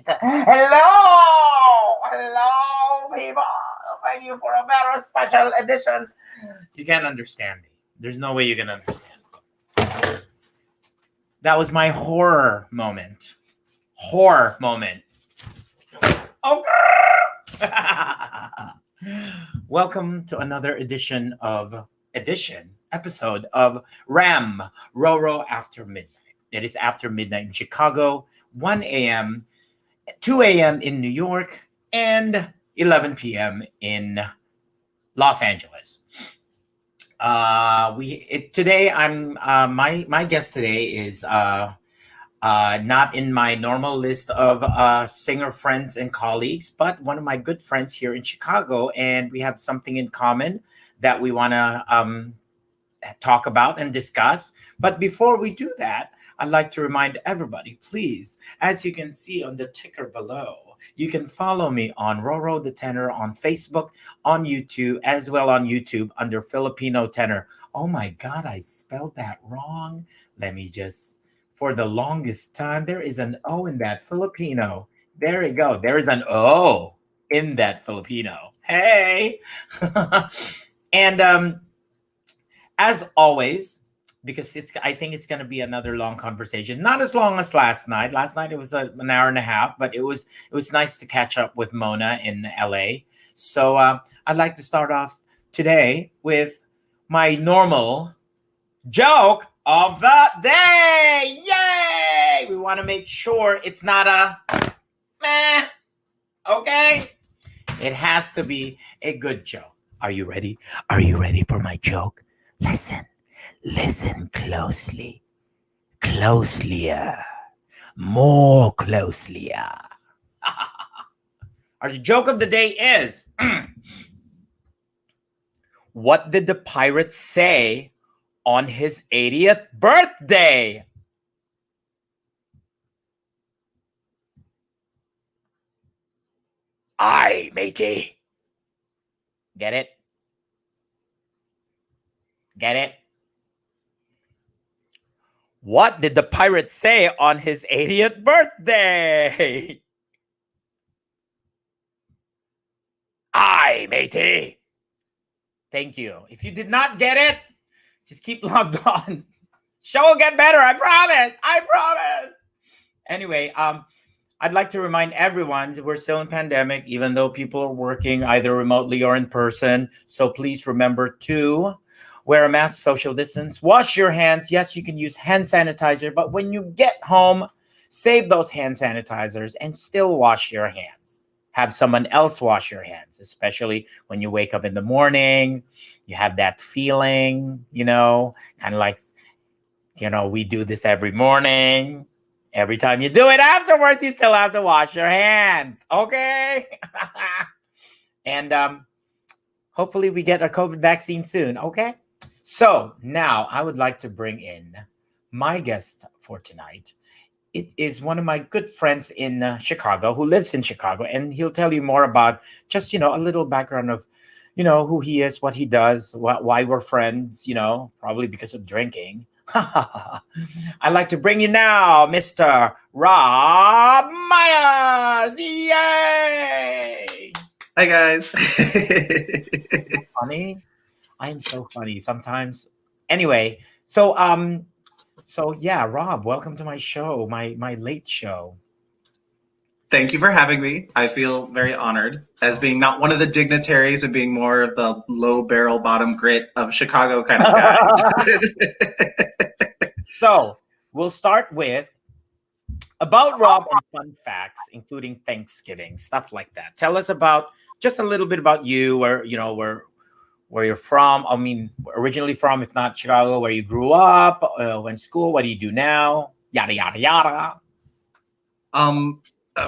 Midnight. Hello, people. Thank you for a very special edition. You can't understand me. There's no way you can understand. That was my horror moment. Horror moment. Okay. Welcome to another episode of RoRo After Midnight. It is after midnight in Chicago, 1 a.m., 2 a.m. in New York, and 11 p.m. in Los Angeles. Today I'm my guest today is not in my normal list of singer friends and colleagues, but one of my good friends here in Chicago, and we have something in common that we want to talk about and discuss. But before we do that, I'd like to remind everybody, please, as you can see on the ticker below, you can follow me on RoRo the Tenor on Facebook, on YouTube, as well on YouTube under Filipino Tenor. Oh my God, I spelled that wrong. Let me just, for the longest time, there is an O in that Filipino. There you go. There is an O in that Filipino. Hey. And as always, because I think it's going to be another long conversation. Not as long as last night. Last night it was an hour and a half, but it was nice to catch up with Mona in LA. So I'd like to start off today with my normal joke of the day. Yay! We want to make sure it's not a meh. Okay? It has to be a good joke. Are you ready? Are you ready for my joke? Listen closely. Closelier. More closelier. Our joke of the day is what did the pirate say on his 80th birthday? Aye, matey. Get it? Get it? What did the pirate say on his 80th birthday? Aye, matey. Thank you. If you did not get it, just keep logged on. Show will get better, I promise. I promise. Anyway, I'd like to remind everyone that we're still in pandemic, even though people are working either remotely or in person. So please remember to wear a mask, social distance, wash your hands. Yes, you can use hand sanitizer, but when you get home, save those hand sanitizers and still wash your hands. Have someone else wash your hands, especially when you wake up in the morning. You have that feeling, kind of like, we do this every morning. Every time you do it afterwards, you still have to wash your hands. Okay? And hopefully we get a COVID vaccine soon. Okay? So now I would like to bring in my guest for tonight. It is one of my good friends in Chicago who lives in Chicago, and he'll tell you more about just, a little background of, who he is, what he does, why we're friends, probably because of drinking. I'd like to bring you now, Mr. Rob Myers. Yay! Hi, guys. Funny. I am so funny sometimes. Anyway, so yeah, Rob, welcome to my show, my late show. Thank you for having me. I feel very honored as being not one of the dignitaries and being more of the low barrel bottom grit of Chicago kind of guy. So we'll start with about Rob and fun facts, including Thanksgiving, stuff like that. Tell us about just a little bit about you, where you're from. I mean, originally from, if not Chicago, where you grew up, went to school, what do you do now? Yada, yada, yada.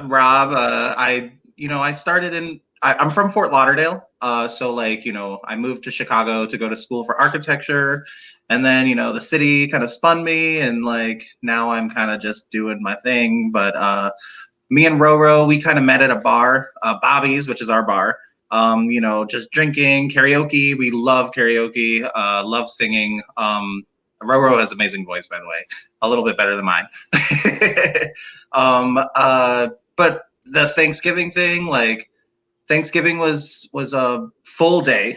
Rob, I started I'm from Fort Lauderdale. So I moved to Chicago to go to school for architecture. And then, the city kind of spun me, and now I'm kind of just doing my thing. But me and RoRo, we kind of met at a bar, Bobby's, which is our bar. Just drinking, karaoke. We love karaoke, love singing. RoRo has amazing voice, by the way, a little bit better than mine. but the Thanksgiving thing, like Thanksgiving was a full day,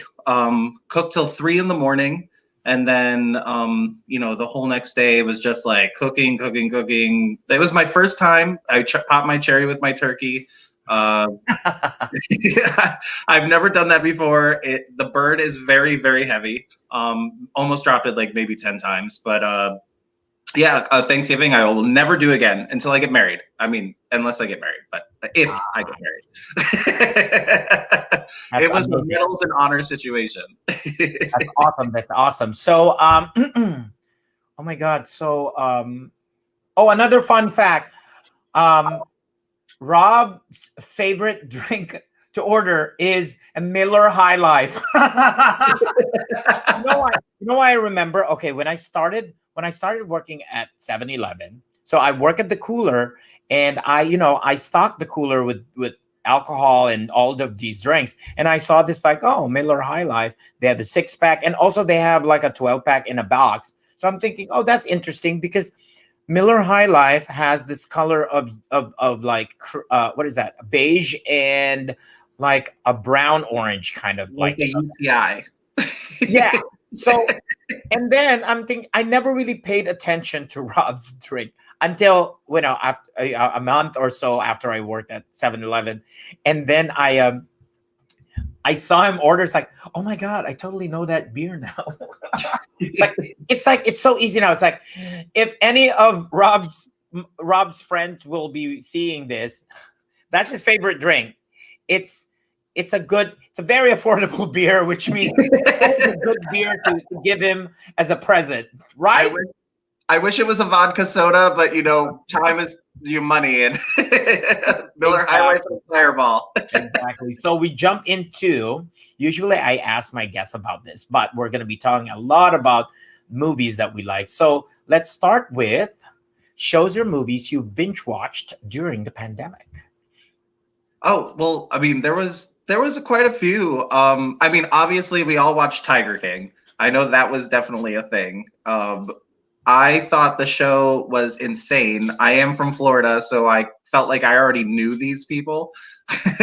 cooked till 3 in the morning. And then, the whole next day was just like cooking, cooking, cooking. It was my first time. I popped my cherry with my turkey. Uh, I've never done that before. The bird is very, very heavy. Almost dropped it like maybe 10 times. But Thanksgiving I will never do again until I get married. I mean, unless I get married, but if I get married. That's It was a amazing. medals and honor situation. That's awesome. That's awesome. So, oh my God. So, another fun fact. Um, Rob's favorite drink to order is a Miller High Life. You know why I remember? Okay, when I started working at 7-Eleven, so I work at the cooler, and I stock the cooler with alcohol and all of these drinks. And I saw this like, oh, Miller High Life. They have a 6-pack, and also they have like a 12-pack in a box. So I'm thinking, oh, that's interesting because Miller High Life has this color of like what is that? Beige and like a brown orange kind of Like like a UTI. yeah. So and then I'm thinking I never really paid attention to Rob's drink until after a month or so after I worked at 7-Eleven, and then I saw him order. It's like, oh my God, I totally know that beer now. It's so easy now. It's like if any of Rob's friends will be seeing this, that's his favorite drink. It's it's a very affordable beer, which means it's always a good beer to give him as a present, I right? wish I wish it was a vodka soda, but time is your money, and Miller High Life Exactly. and Fireball. Exactly. So we jump into, usually I ask my guests about this, but we're going to be talking a lot about movies that we like. So let's start with shows or movies you binge watched during the pandemic. Oh, well, I mean, there was quite a few. I mean, obviously we all watched Tiger King. I know that was definitely a thing. I thought the show was insane. I am from Florida, so I felt like I already knew these people.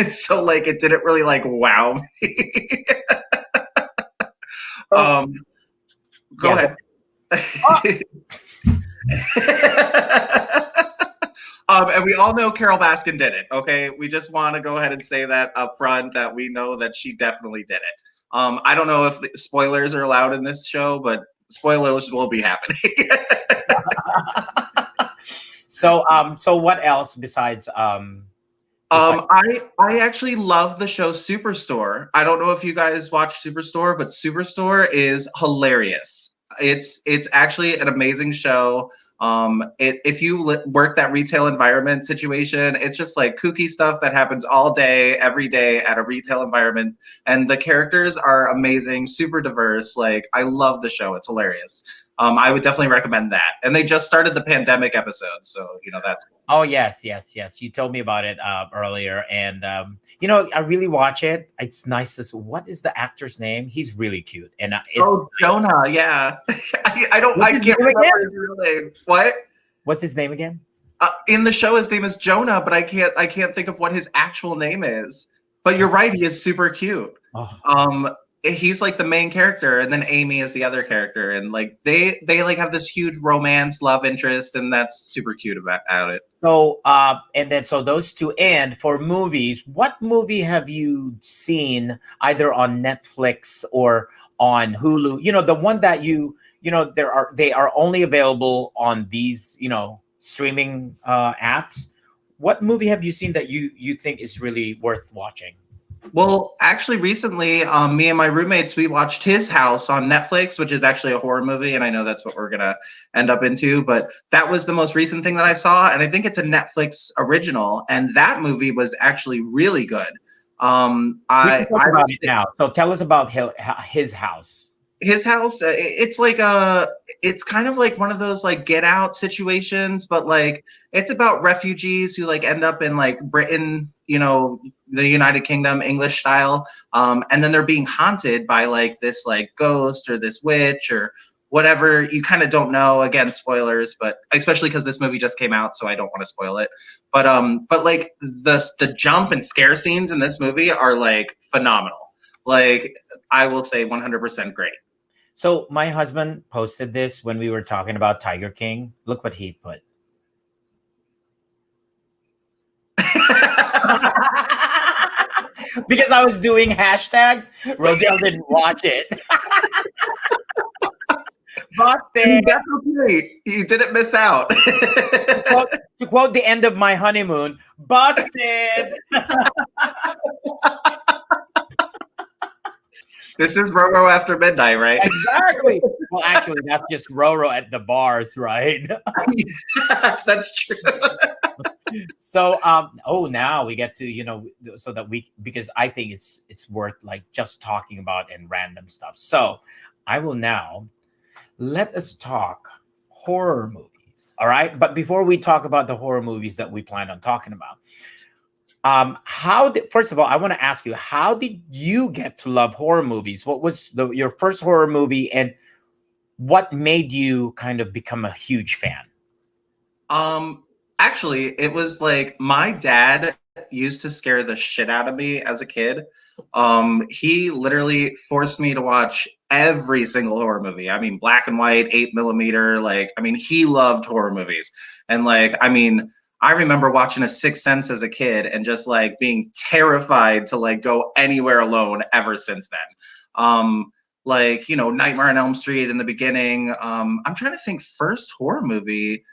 So like it didn't really like wow me. So Um, go yeah, ahead. oh, And we all know Carol Baskin did it. Okay, we just want to go ahead and say that up front that we know that she definitely did it. I don't know if the spoilers are allowed in this show, but spoilers will be happening. so what else besides besides I actually love the show Superstore. I don't know if you guys watch Superstore, but Superstore is hilarious. It's actually an amazing show. If you work that retail environment situation, it's just like kooky stuff that happens all day, every day at a retail environment, and the characters are amazing, super diverse. Like I love the show; it's hilarious. I would definitely recommend that. And they just started the pandemic episode, so that's cool. Oh yes, yes, yes. You told me about it earlier, and I really watch it. It's nice to. What is the actor's name? He's really cute, and it's Oh, nice. Jonah, yeah. I don't. What's I his can't name again? remember his real name. What? What's his name again? In the show, his name is Jonah, but I can't think of what his actual name is. But you're right, he is super cute. Oh, Um, he's like the main character, and then Amy is the other character, and like they like have this huge romance, love interest, and that's super cute about it. so and then so those two. And for movies, what movie have you seen either on Netflix or on Hulu? The one that they are only available on these streaming apps. What movie have you seen that you think is really worth watching? Well, actually, recently, me and my roommates we watched His House on Netflix, which is actually a horror movie, and I know that's what we're gonna end up into. But that was the most recent thing that I saw, and I think it's a Netflix original, and that movie was actually really good. We can talk I about would it say now. So tell us about his house. His house, it's kind of like one of those like Get Out situations, but like it's about refugees who like end up in like Britain, the United Kingdom, English style, and then they're being haunted by like this like ghost or this witch or whatever, you kind of don't know. Again, spoilers, but especially because this movie just came out, so I don't want to spoil it. But like the jump and scare scenes in this movie are like phenomenal. Like, I will say 100% great. So my husband posted this when we were talking about Tiger King. Look what he put. Because I was doing hashtags, Rodell didn't watch it. Busted. That's okay. You didn't miss out. To quote the end of my honeymoon, busted. This is RoRo After Midnight, right? Exactly. Well, actually, that's just RoRo at the bars, right? That's true. So, now we get to, so that because I think it's worth like just talking about and random stuff. So, I will now let us talk horror movies. All right. But before we talk about the horror movies that we plan on talking about, first of all, I want to ask you, how did you get to love horror movies? What was your first horror movie, and what made you kind of become a huge fan? Actually, it was like my dad used to scare the shit out of me as a kid. He literally forced me to watch every single horror movie. I mean, black and white, 8 millimeter. Like, I mean, he loved horror movies. And like, I mean, I remember watching A Sixth Sense as a kid and just like being terrified to like go anywhere alone ever since then. Like, Nightmare on Elm Street in the beginning. I'm trying to think, first horror movie.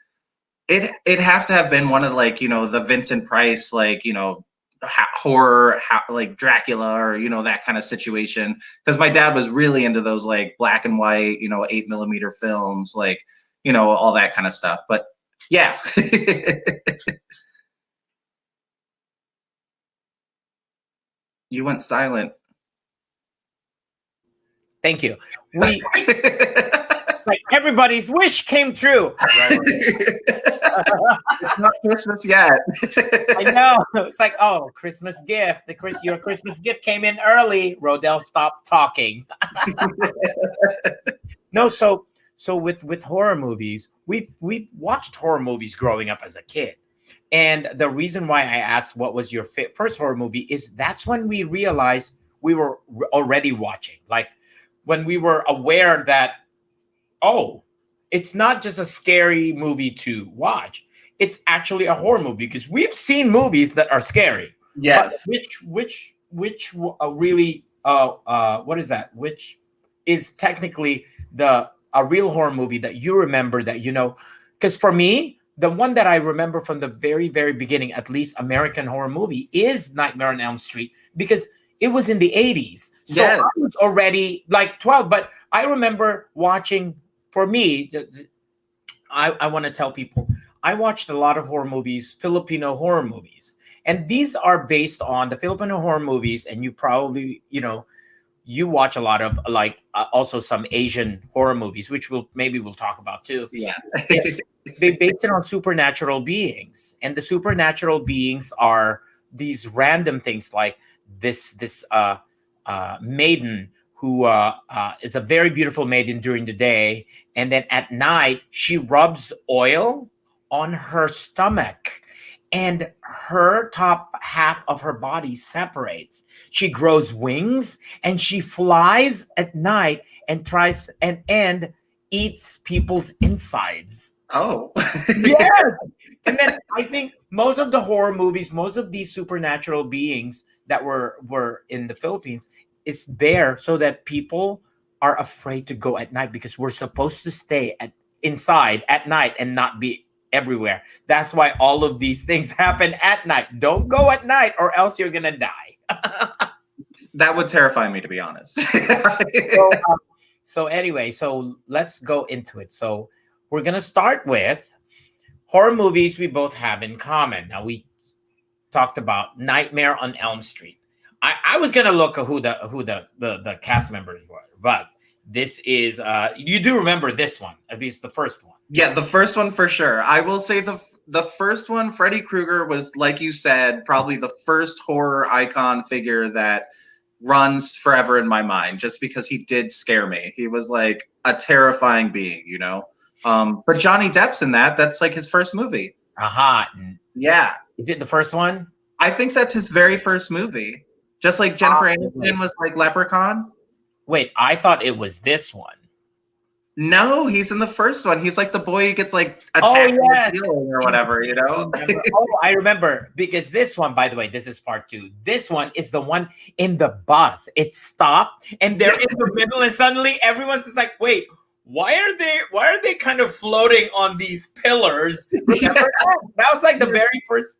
It has to have been one of like the Vincent Price, like horror, like Dracula, or that kind of situation, because my dad was really into those like black and white 8 millimeter films, like all that kind of stuff. But yeah. You went silent. Thank you. Like everybody's wish came true. It's not Christmas yet. I know. It's like, oh, Christmas gift. Your Christmas gift came in early. Rodell, stop talking. No, so with horror movies, we watched horror movies growing up as a kid. And the reason why I asked what was your first horror movie is that's when we realized we were already watching. Like when we were aware that, oh, it's not just a scary movie to watch. It's actually a horror movie, because we've seen movies that are scary. Yes. But which really what is that? Which is technically a real horror movie that you remember, that because for me, the one that I remember from the very, very beginning, at least American horror movie, is Nightmare on Elm Street, because it was in the 80s. So Yes. I was already like 12, but I remember watching. For me, I want to tell people, I watched a lot of horror movies, Filipino horror movies. And these are based on the Filipino horror movies. And you probably, you watch a lot of like also some Asian horror movies, which we'll talk about too. Yeah. They base it on supernatural beings. And the supernatural beings are these random things, like this maiden who is a very beautiful maiden during the day, and then at night she rubs oil on her stomach, and her top half of her body separates. She grows wings, and she flies at night and tries and eats people's insides. Oh. Yes. And then I think most of the horror movies, most of these supernatural beings that were in the Philippines, is there so that people are afraid to go at night, because we're supposed to stay inside at night and not be everywhere. That's why all of these things happen at night. Don't go at night, or else you're gonna die. That would terrify me, to be honest. So anyway, so let's go into it. So we're gonna start with horror movies we both have in common. Now, we talked about Nightmare on Elm Street. I was gonna look at who the cast members were, but this is you do remember this one, at least the first one. Yeah, the first one for sure. I will say the first one, Freddy Krueger, was, like you said, probably the first horror icon figure that runs forever in my mind, just because he did scare me. He was like a terrifying being, you know. But Johnny Depp's in that. That's like his first movie. Aha. Yeah, Is it the first one? I think that's his very first movie. Just like Jennifer Aniston was like Leprechaun. Wait, I thought it was this one. No, he's in the first one. He's like the boy who gets like Oh, attacked yes. with ceiling or whatever, you know? I remember, because this one, by the way, this is part 2. This one is the one in the bus. It stopped and they're in the middle, and suddenly everyone's just like, wait, why are they kind of floating on these pillars? Remember that? That was like the very first.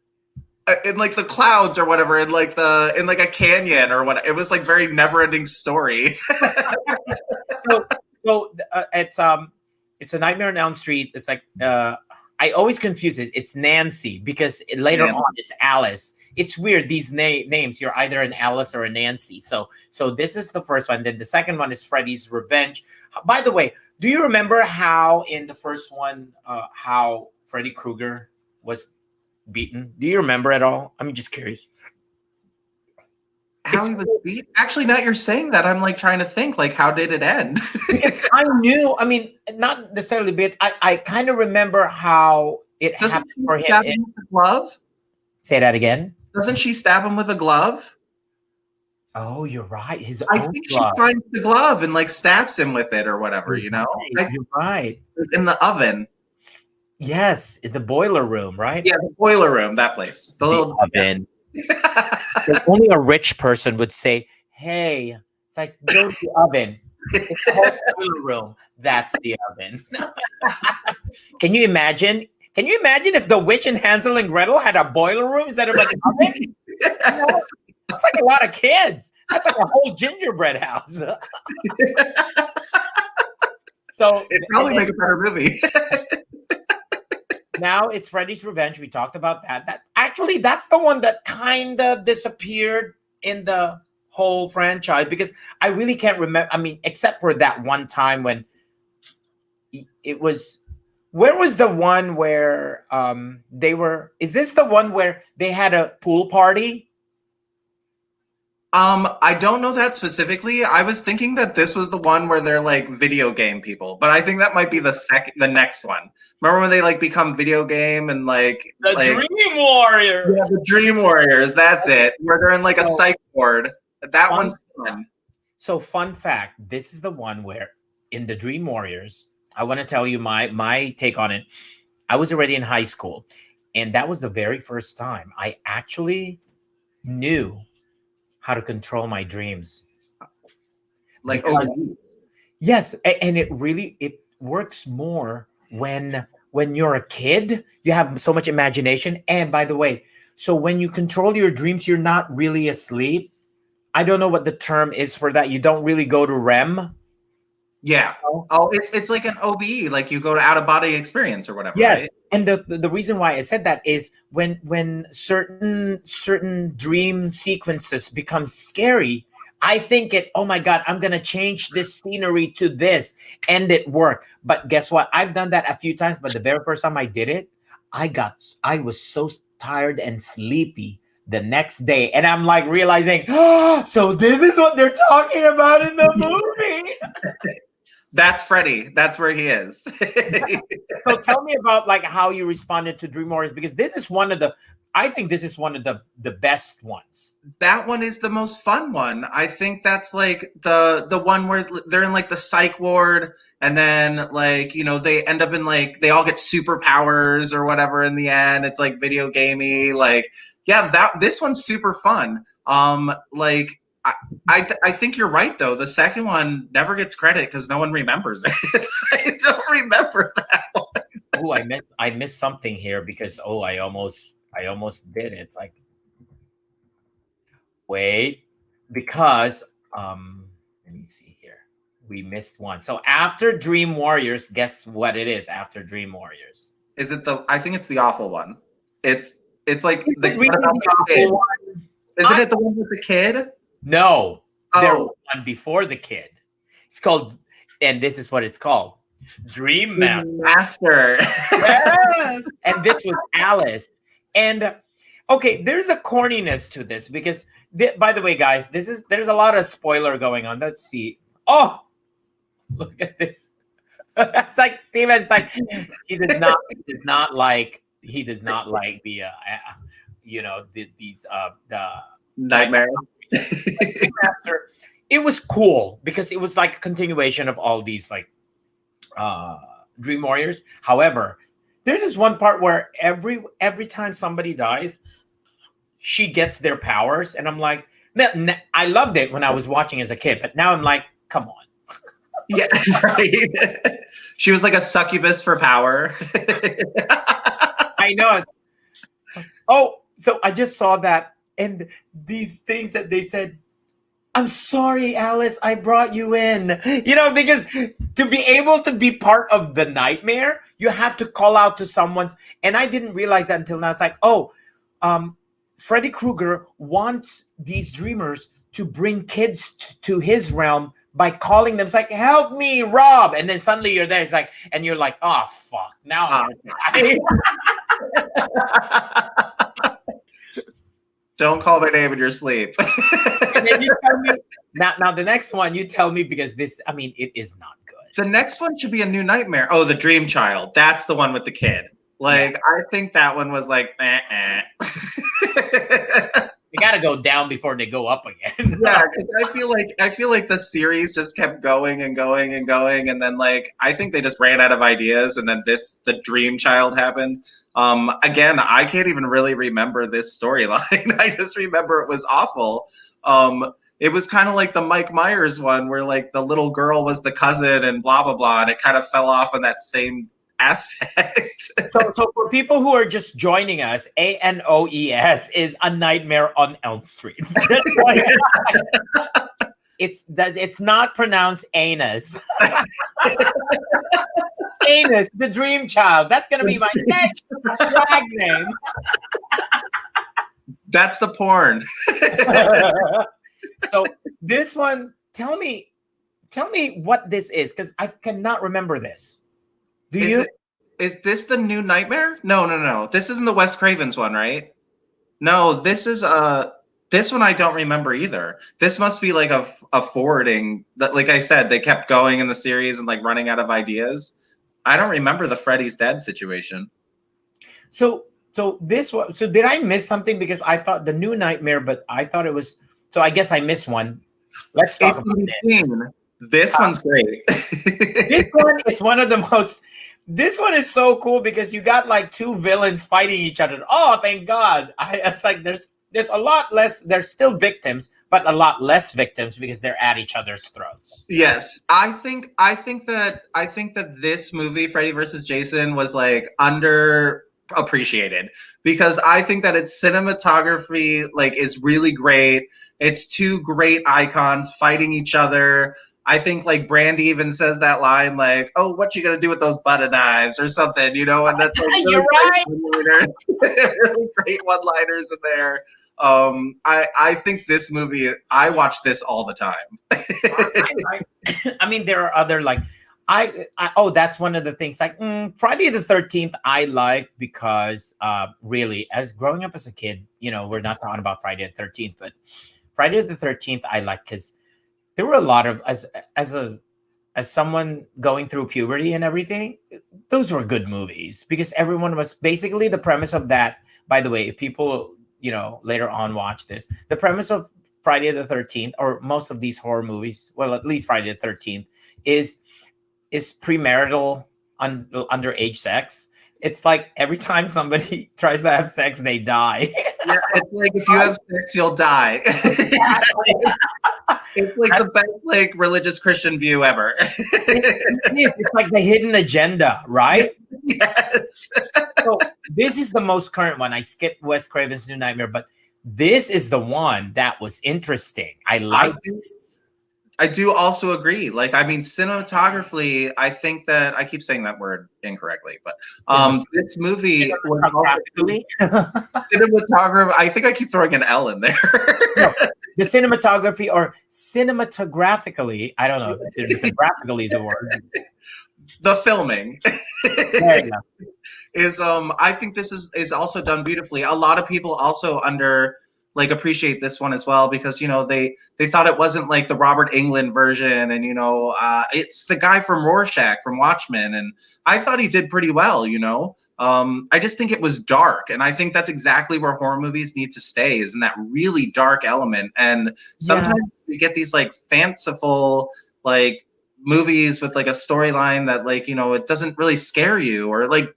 In like the clouds or whatever, in like a canyon or what. It was like very never-ending story. So it's a Nightmare on Elm Street. It's like I always confuse it. It's Nancy, because later on it's Alice. It's weird, these names. You're either an Alice or a Nancy. So this is the first one. Then the second one is Freddy's Revenge. By the way, do you remember how in the first one how Freddy Krueger was beaten? Do you remember at all? I'm just curious. How he was beat? Actually, now you're saying that, I'm like trying to think, like, how did it end? I knew. I mean, not necessarily bit. I kind of remember how it happened for him. Stab him with a glove? Say that again. Doesn't she stab him with a glove? Oh, you're right. His I own think glove. she finds the glove and like stabs him with it or whatever, you know? You're right. In the oven. Yes, in the boiler room, right? Yeah, the boiler room, that place. The little oven. Only a rich person would say, hey, it's like, go to the oven. It's the whole boiler room. That's the oven. Can you imagine? Can you imagine if the witch in Hansel and Gretel had a boiler room instead of like an oven? You know, that's like a lot of kids. That's like a whole gingerbread house. So it'd probably make a better movie. Now it's Freddy's Revenge. We talked about that. That's the one that kind of disappeared in the whole franchise, because I really can't remember. I mean, except for that one time when it was. Where was the one where they were? Is this the one where they had a pool party? I don't know that specifically. I was thinking that this was the one where they're like video game people, but I think that might be the next one. Remember when they like become video game and like the Dream Warriors? Yeah, the Dream Warriors. That's it. Where they're in like a psych ward. That one's fun. So, fun fact: this is the one where in the Dream Warriors. I want to tell you my take on it. I was already in high school, and that was the very first time I actually knew how to control my dreams. Like, yes, and it works more when you're a kid. You have so much imagination. And by the way, so when you control your dreams, you're not really asleep. I don't know what the term is for that. You don't really go to REM. Yeah. Oh, it's like an OBE, like you go to out of body experience or whatever. Yes. Right? And the reason why I said that is when certain dream sequences become scary, I think oh my God, I'm gonna change this scenery to this, and it worked. But guess what? I've done that a few times, but the very first time I did it, I was so tired and sleepy the next day, and I'm like realizing, oh, so this is what they're talking about in the movie. That's Freddy. That's where he is. So tell me about like how you responded to Dream Warriors, because this is I think this is one of the best ones. That one is the most fun one. I think that's like the one where they're in like the psych ward, and then like, you know, they end up in like, they all get superpowers or whatever in the end. It's like video gamey. Like, yeah, this one's super fun. Like I think you're right though. The second one never gets credit because no one remembers it. I don't remember that one. Oh, I missed something here because I almost did it. It's like, wait, because let me see here. We missed one. So after Dream Warriors, guess what it is after Dream Warriors? Is it I think it's the awful one. It's like the awful one? Isn't it the one with the kid? No. There was one before the kid. It's called, and this is what it's called, Dream Master. Yes. And this was Alice. And okay, there's a corniness to this because, by the way, guys, there's a lot of spoiler going on. Let's see. Oh, Look at this. It's like Steven. It's like he does not like the these the Nightmare. Master. It was cool because it was like a continuation of all these like uh Dream Warriors. However, there's this one part where every time somebody dies, she gets their powers, and I'm like, I loved it when I was watching as a kid, but now I'm like, come on. Yeah, right. She was like a succubus for power. I know. Oh, so I just saw that, and these things that they said. I'm sorry, Alice, I brought you in. Because to be able to be part of the nightmare, you have to call out to someone's. And I didn't realize that until now. It's like, Freddy Krueger wants these dreamers to bring kids to his realm by calling them. It's like, help me, Rob. And then suddenly you're there. It's like, and you're like, oh, fuck. Now I'm going to die. Don't call my name in your sleep. And then you tell me now the next one you tell me, because this, it is not good. The next one should be a new nightmare. Oh, the Dream Child. That's the one with the kid. Like, yeah. I think that one was like, You got to go down before they go up again. Yeah, because I feel like the series just kept going and going and going, and then like I think they just ran out of ideas, and then the Dream Child happened. Again, I can't even really remember this storyline. I just remember it was awful. It was kind of like the Mike Myers one, where like the little girl was the cousin and blah blah blah, and it kind of fell off on that same aspect. So for people who are just joining us, ANOES is A Nightmare on Elm Street. It's not pronounced anus. Anus, the Dream Child. That's gonna be my next drag name. That's the porn. So this one, tell me what this is, because I cannot remember this. Is this the new Nightmare? No. This isn't the Wes Craven's one, right? No, this is this one I don't remember either. This must be like a forwarding. That, like I said, they kept going in the series and like running out of ideas. I don't remember the Freddy's Dead situation. So this one. So did I miss something? Because I thought the new Nightmare, but I thought it was. So I guess I missed one. Let's talk about this. This one's great. This one is one of the most. This one is so cool because you got like two villains fighting each other. Oh, thank God! It's like there's a lot less. There's still victims, but a lot less victims because they're at each other's throats. Yes, I think that this movie, Freddy vs. Jason, was like underappreciated because I think that its cinematography like is really great. It's two great icons fighting each other. I think like Brandy even says that line like, "Oh, what you gonna do with those butter knives?" or something, and that's like really You're right. really great one-liners in there. I think this movie, I watch this all the time. There are other like, that's one of the things like Friday the 13th I like because really as growing up as a kid, we're not talking about Friday the 13th, but Friday the 13th I like because there were a lot of as someone going through puberty and everything, those were good movies because everyone was basically the premise of that. By the way, if people later on watch this, the premise of Friday the 13th or most of these horror movies, well, at least Friday the 13th, is premarital underage sex. It's like every time somebody tries to have sex, they die. Yeah, it's like if you have sex, you'll die. It's like the best like religious Christian view ever. It's like the hidden agenda, right? Yes. So this is the most current one. I skipped Wes Craven's New Nightmare, but this is the one that was interesting. I like this. I do also agree. Like, cinematographically, I think that I keep saying that word incorrectly, but this movie cinematography. I think I keep throwing an L in there. No, the cinematography or cinematographically, I don't know if cinematographically is a word. The filming. There you go. I think this is also done beautifully. A lot of people also like appreciate this one as well, because they thought it wasn't like the Robert Englund version, and it's the guy from Rorschach from Watchmen, and I thought he did pretty well. I just think it was dark, and I think that's exactly where horror movies need to stay, is in that really dark element. And sometimes we get these like fanciful like movies with like a storyline that like it doesn't really scare you, or like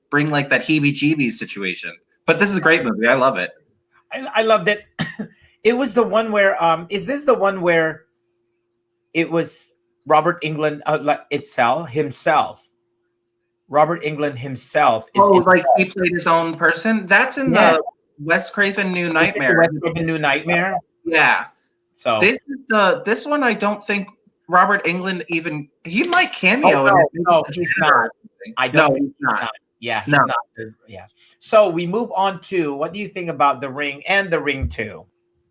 bring like that heebie-jeebies situation. But this is a great movie. I love it. I loved it. It was the one where is this the one where it was Robert England like itself himself. Robert England himself is Oh, in like he played his own person? That's in yes. the Wes Craven New Is it the Nightmare. West Craven New Nightmare. Yeah. So This one I don't think Robert England even he might cameo in it. no, he's not. I don't No, think he's not. Yeah, he's No. not. Yeah. So we move on to what do you think about The Ring and The Ring 2?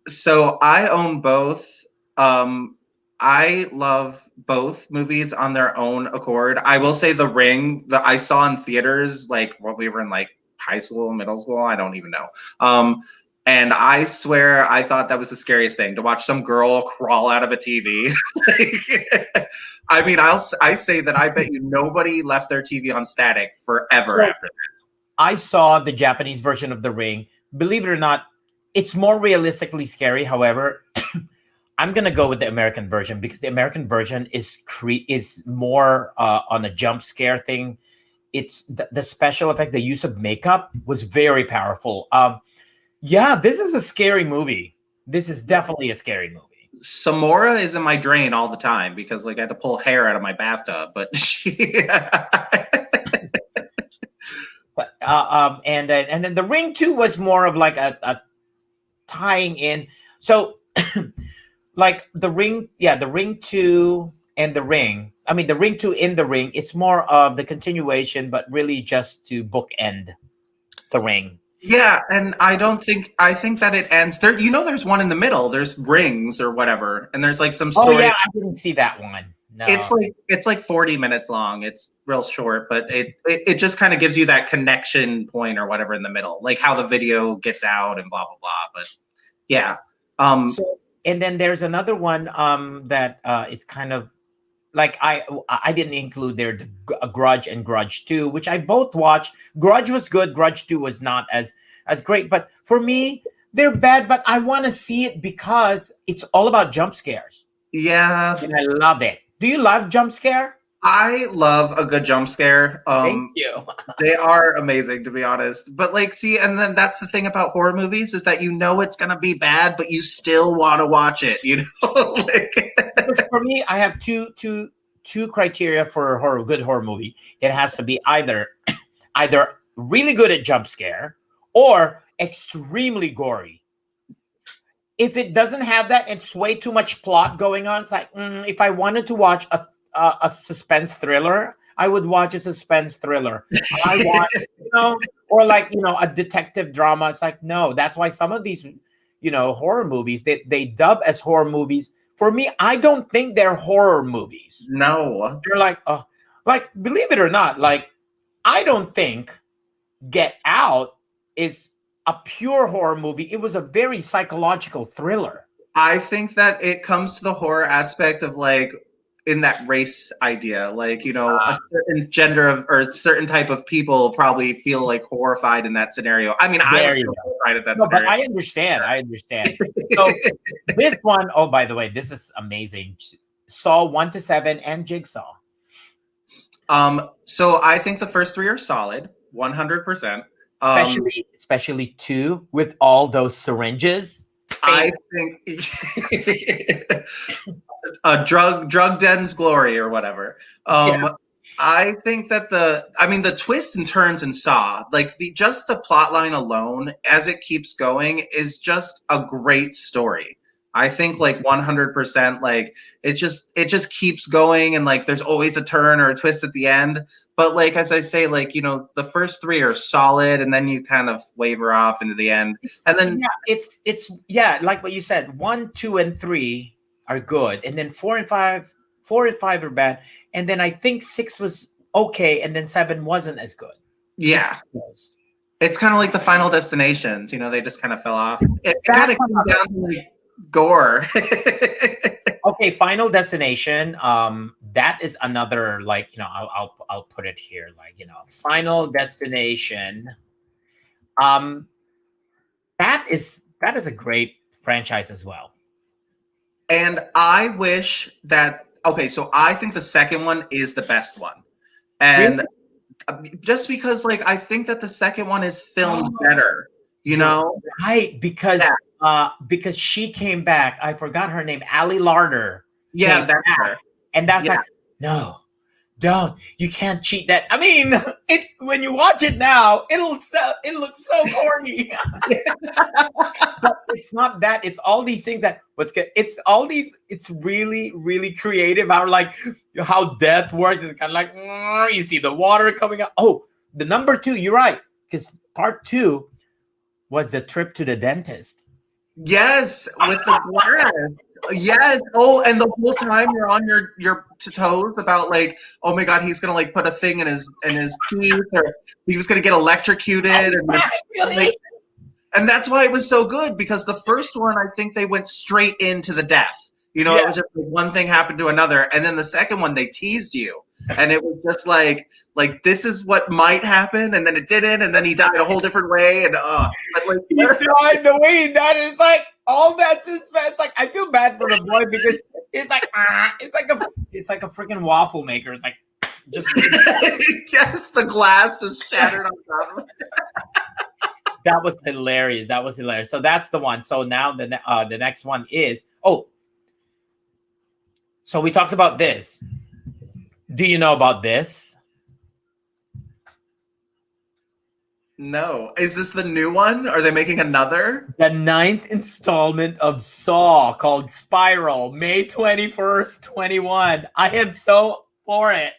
So I own both. I love both movies on their own accord. I will say The Ring that I saw in theaters, like when we were in like high school, middle school, I don't even know. And I swear I thought that was the scariest thing, to watch some girl crawl out of a TV. I mean, I say that I bet you nobody left their TV on static forever after that. I saw the Japanese version of The Ring. Believe it or not, it's more realistically scary. However, I'm gonna go with the American version because the American version is more on a jump scare thing. It's the special effect, the use of makeup was very powerful. Yeah, this is a scary movie. This is definitely a scary movie. Samora is in my drain all the time because like I had to pull hair out of my bathtub, but And then The Ring 2 was more of like a tying in. So like The Ring, The Ring 2 and The Ring. I mean, The Ring 2 in The Ring, it's more of the continuation, but really just to bookend The Ring. Yeah, and I think that it ends there. There's one in the middle. There's Rings or whatever, and there's like some Oh story. yeah, I didn't see that one. No. It's like 40 minutes long. It's real short, but it just kind of gives you that connection point or whatever in the middle, like how the video gets out and blah blah blah. But yeah. So, and then there's another one that is kind of like I didn't include there Grudge and Grudge 2, which I both watched. Grudge was good. Grudge 2 was not as great. But for me, they're bad. But I want to see it because it's all about jump scares. Yeah. And I love it. Do you love jump scare? I love a good jump scare. Thank you. They are amazing, to be honest. But like, see, and then that's the thing about horror movies is that it's gonna be bad, but you still want to watch it. Like, for me, I have two criteria for a good horror movie. It has to be either really good at jump scare or extremely gory. If it doesn't have that, it's way too much plot going on. It's like if I wanted to watch a suspense thriller, I would watch a suspense thriller. I want, or like a detective drama. It's like no. That's why some of these, horror movies they dub as horror movies. For me, I don't think they're horror movies. No, they're like believe it or not, like I don't think Get Out is a pure horror movie. It was a very psychological thriller. I think that it comes to the horror aspect of like in that race idea, like a certain gender or a certain type of people probably feel like horrified in that scenario. I mean, I would feel horrified at that scenario. But I understand. So this one, oh, by the way, this is amazing. Saw 1 to 7 and Jigsaw. So I think the first three are solid, 100%. Especially 2 with all those syringes. I think a drug den's glory or whatever. I think that the twists and turns in Saw, like just the plot line alone as it keeps going is just a great story. I think like 100%, like it just keeps going, and like there's always a turn or a twist at the end. But like as I say, like the first three are solid, and then you kind of waver off into the end, and then it's like what you said. 1, 2, and 3 are good, and then 4 and 5 are bad, and then I think 6 was okay, and then 7 wasn't as good. Yeah. It's kind of like the Final Destinations. You know, they just kind of fell off. It kind That's of came down to like gore. okay. Final Destination. That is another like I'll put it here like Final Destination. Um, that is a great franchise as well. And I wish that. Okay, so I think the second one is the best one, Really? and just because, like, I think that the second one is filmed better. You You're know? right Yeah, because she came back. I forgot her name. Ali Larder yeah, came that's back, her. and that's Yeah. like no, don't. You can't cheat that. I mean, it's when you watch it now, it looks so corny. But it's not that. It's all these things that what's good. It's all these. It's really, really creative. How like how death works. It's kind of like you see the water coming out. Oh, the number two. You're right. Because part two was the trip to the dentist. Yes, with the glass. Yes. Oh, and the whole time you're on your toes about like, oh my God, he's gonna like put a thing in his teeth, or he was gonna get electrocuted, and like, Really? and that's why it was so good because the first one, I think they went straight into the death. You know, Yeah. it was just like one thing happened to another, and then the second one they teased you, and it was just like this is what might happen, and then it didn't, and then he died a whole different way, and but like He died the way that is like all that suspense. Like I feel bad for the boy because it's like a freaking waffle maker. It's like just yes, the glass just shattered on top of it. that was hilarious. That was hilarious. So that's the one. So now the next one is so we talked about this. Do you know about this? No, is this the new one? Are they making another? The ninth installment of Saw called Spiral, May 21st, 21. I am so for it.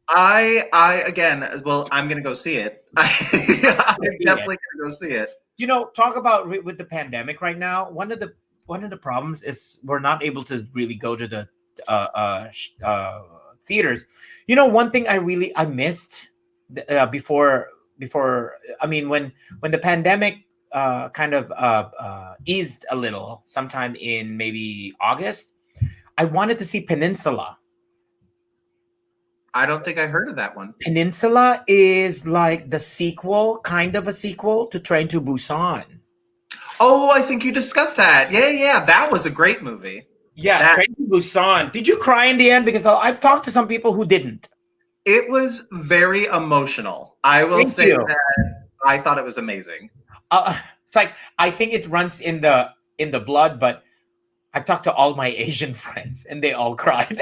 I again, well, I'm gonna go see it. I'm definitely gonna go see it. Talk about with the pandemic right now. One of the problems is we're not able to really go to the theaters. One thing I missed before. I mean, when the pandemic kind of eased a little, sometime in maybe August, I wanted to see Peninsula. I don't think I heard of that one. Peninsula is like the sequel, kind of a sequel to Train to Busan. Oh, I think you discussed that. Yeah, that was a great movie. Yeah, Train to Busan. Did you cry in the end? Because I've talked to some people who didn't. It was very emotional. I will Thank say you. that I thought it was amazing. It's like I think it runs in the blood, but I've talked to all my Asian friends and they all cried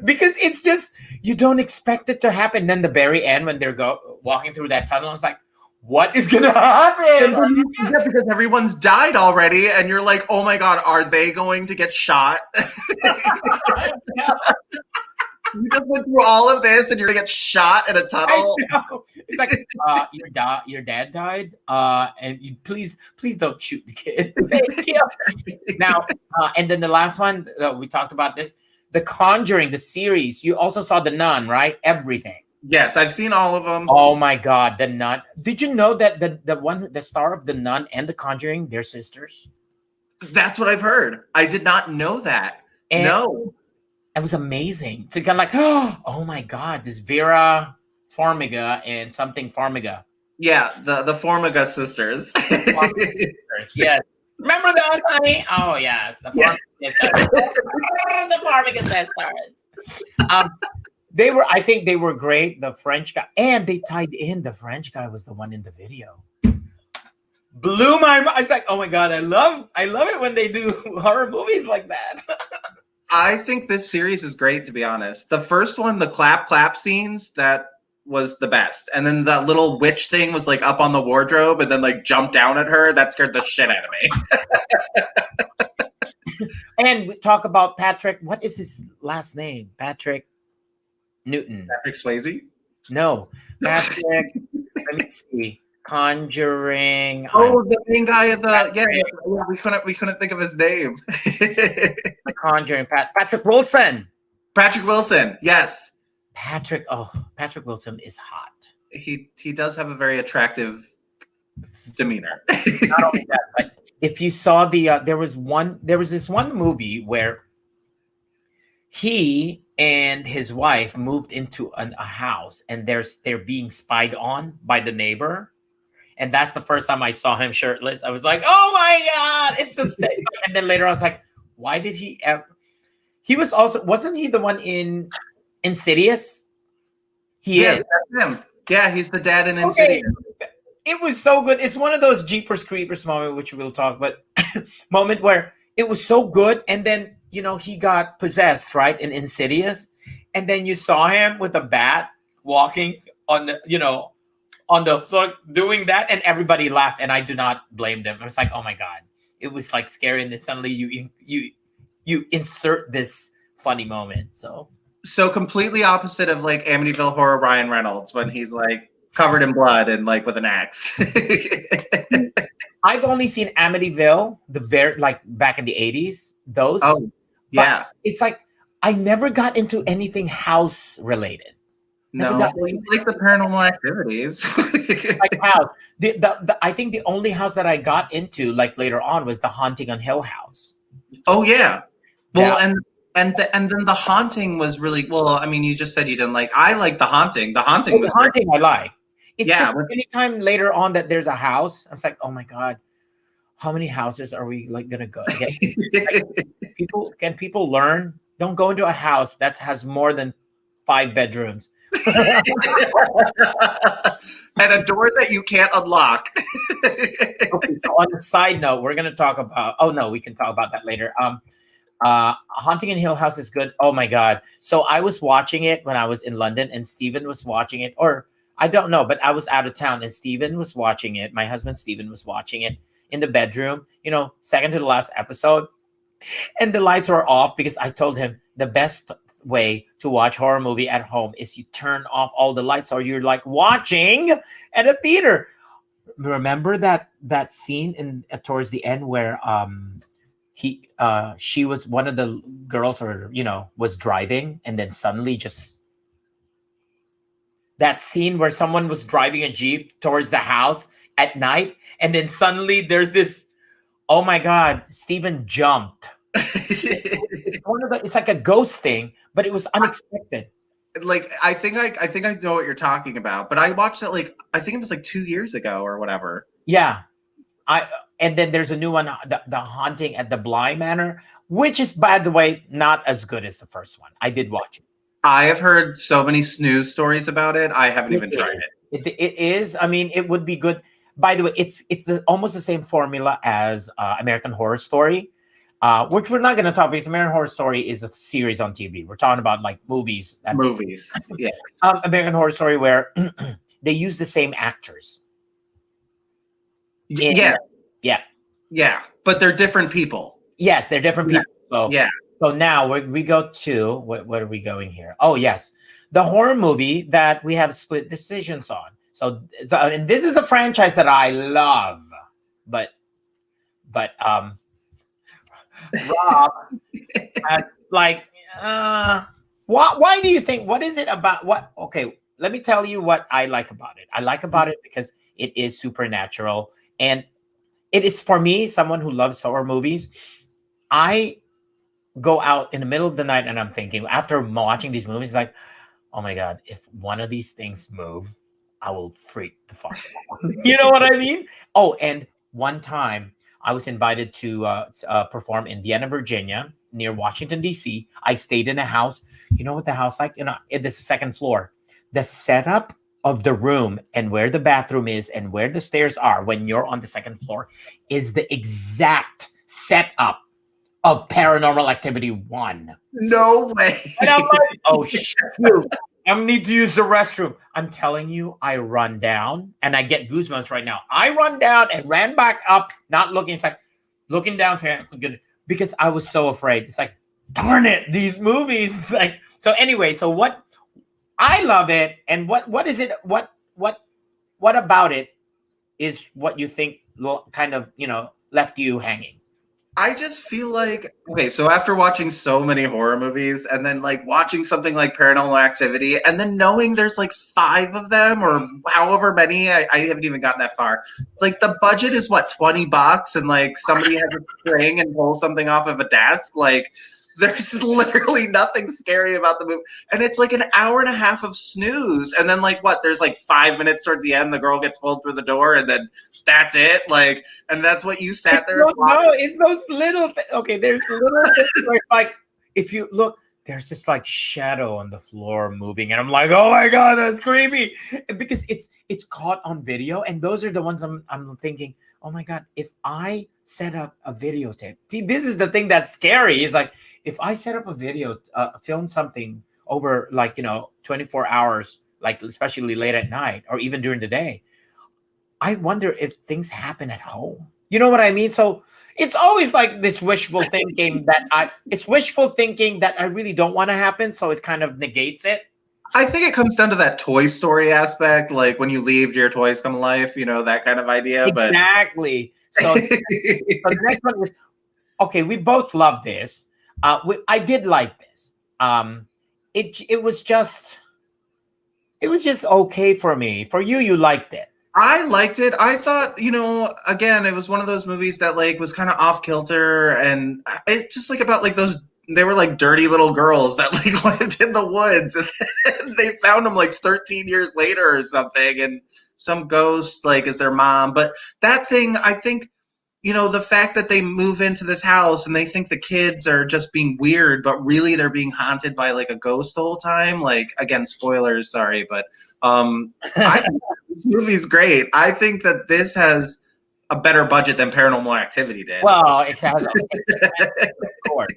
because it's just you don't expect it to happen. Then the very end when they're walking through that tunnel, it's like, what is gonna happen? Yeah, because everyone's died already, and you're like, oh my God, are they going to get shot? You just went through all of this, and you're gonna get shot in a tunnel. It's like your dad died, and you please don't shoot the kid. Thank you. Now, and then the last one we talked about this, The Conjuring, the series. You also saw The Nun, right? Everything. Yes, I've seen all of them. Oh my God, The Nun. Did you know that the star of The Nun and The Conjuring, they're sisters? That's what I've heard. I did not know that. And No. it was amazing. So kind of like, oh my God, this Vera Farmiga and something Farmiga. Yeah, the Formiga sisters. Yes. Remember that, honey? Oh yes, the Farmiga sisters. The Farmiga sisters. I think they were great. The French guy, and they tied in. The French guy was the one in the video. Blew my mind. I was like, oh my God, I love it when they do horror movies like that. I think this series is great, to be honest. The first one, the clap scenes, that was the best. And then that little witch thing was like up on the wardrobe and then like jumped down at her. That scared the shit out of me. And we talk about Patrick. What is his last name? Patrick Newton. Patrick Swayze? No. Patrick, let me see. Conjuring. Oh, the main guy of we couldn't think of his name. Conjuring. Patrick Wilson. Patrick Wilson, yes. Patrick Wilson is hot. he does have a very attractive demeanor. Not only that, but if you saw there was this one movie where he and his wife moved into a house, and they're being spied on by the neighbor, and that's the first time I saw him shirtless. I was like, oh my god, it's the same. And then later on, I was like, why did he ever? He was also, wasn't he the one in Insidious? He Yes, is. that's him. Yeah, he's the dad in Okay. Insidious. It was so good. It's one of those Jeepers Creepers moment, which we'll talk, but moment where it was so good, and then he got possessed, right, in Insidious, and then you saw him with a bat walking on the floor doing that, and everybody laughed, and I do not blame them. I was like, oh my god, it was like scary, and then suddenly you insert this funny moment. So completely opposite of like Amityville Horror Ryan Reynolds when he's like covered in blood and like with an axe. I've only seen Amityville, like back in the 80s. Those. Oh, yeah. It's like I never got into anything house related. No, you like the Paranormal Activities. Like house. I think the only house that I got into like later on was The Haunting on Hill House. Oh yeah. Well, Yeah. and then The Haunting was really well. I mean, you just said you didn't like. I like The Haunting. The Haunting was The Haunting I like. It's Yeah. just anytime later on that there's a house, I was like, oh my god, how many houses are we like gonna go get? Can people learn? Don't go into a house that has more than 5 bedrooms. And a door that you can't unlock. Okay, so on a side note, we're gonna talk about. Oh no, we can talk about that later. Haunting in Hill House is good. Oh my god! So I was watching it when I was in London, and Steven was watching it, or I don't know, but I was out of town, and Steven was watching it. My husband Steven was watching it in the bedroom. Second to the last episode, and the lights were off because I told him the best way to watch horror movie at home is you turn off all the lights, or you're like watching at a theater. Remember that scene in towards the end where she was one of the girls, or was driving, and then suddenly just that scene where someone was driving a Jeep towards the house at night, and then suddenly there's this, oh my god, Steven jumped. It's like a ghost thing, but it was unexpected. Like I think I know what you're talking about, but I watched it like I think it was like 2 years ago or whatever. Yeah. And then there's a new one, the Haunting at the Bly Manor, which is, by the way, not as good as the first one. I did watch it. I have heard so many snooze stories about it. I haven't even tried it. It is. I mean, it would be good. By the way, it's almost the same formula as American Horror Story, which we're not going to talk because American Horror Story is a series on TV. We're talking about like movies. Yeah. American Horror Story, where they use the same actors. Yeah, but they're different people. Yes, they're different people. So yeah. So now we go to what are we going here? Oh yes, the horror movie that we have split decisions on. So and this is a franchise that I love, but Rob, like, why do you think? What is it about? What? Okay, let me tell you what I like about it. I like about it because it is supernatural, and it is, for me, someone who loves horror movies. I go out in the middle of the night and I'm thinking, after watching these movies, like, oh my god, if one of these things move, I will freak the fuck out. You know what I mean? Oh, and one time I was invited to perform in Vienna, Virginia, near Washington, D.C. I stayed in a house. You know what the house like? This is second floor. The setup of the room and where the bathroom is and where the stairs are when you're on the second floor is the exact setup of Paranormal Activity 1. No way. And I'm like, oh, shoot. I need to use the restroom. I'm telling you, I run down, and I get goosebumps right now. I run down and ran back up, not looking. It's like looking down, saying, because I was so afraid. It's like, darn it, these movies. It's like, so anyway, so what? I love it, and what is it? What about it is what you think kind of left you hanging? I just feel like, okay, so after watching so many horror movies and then like watching something like Paranormal Activity and then knowing there's like 5 of them or however many, I haven't even gotten that far. Like the budget is what, $20 and like somebody has a string and pulls something off of a desk. Like there's literally nothing scary about the movie. And it's like an hour and a half of snooze. And then like what, there's like 5 minutes towards the end, the girl gets pulled through the door and then that's it. Like, and that's what you sat there and watched. No, it's those little. Okay, there's little things where it's like if you look, there's this like shadow on the floor moving, and I'm like, oh my god, that's creepy, because it's caught on video, and those are the ones I'm thinking, oh my god, if I set up a videotape, see, this is the thing that's scary. Is like if I set up a video, film something over like 24 hours, like especially late at night or even during the day. I wonder if things happen at home. You know what I mean? So it's always like this wishful thinking it's wishful thinking that I really don't want to happen. So it kind of negates it. I think it comes down to that Toy Story aspect, like when you leave, your toys come to life, that kind of idea. Exactly. So the next one is, okay, we both love this. I did like this. It was just okay for me. For you, you liked it. I liked it. I thought, again, it was one of those movies that like was kind of off kilter, and it's just like about like those. They were like dirty little girls that like lived in the woods, and they found them like 13 years later or something, and some ghost like is their mom. But that thing, I think, the fact that they move into this house and they think the kids are just being weird, but really they're being haunted by like a ghost the whole time. Like, again, spoilers, sorry, but I think this movie's great. I think that this has a better budget than Paranormal Activity did. Well, it has. Of course.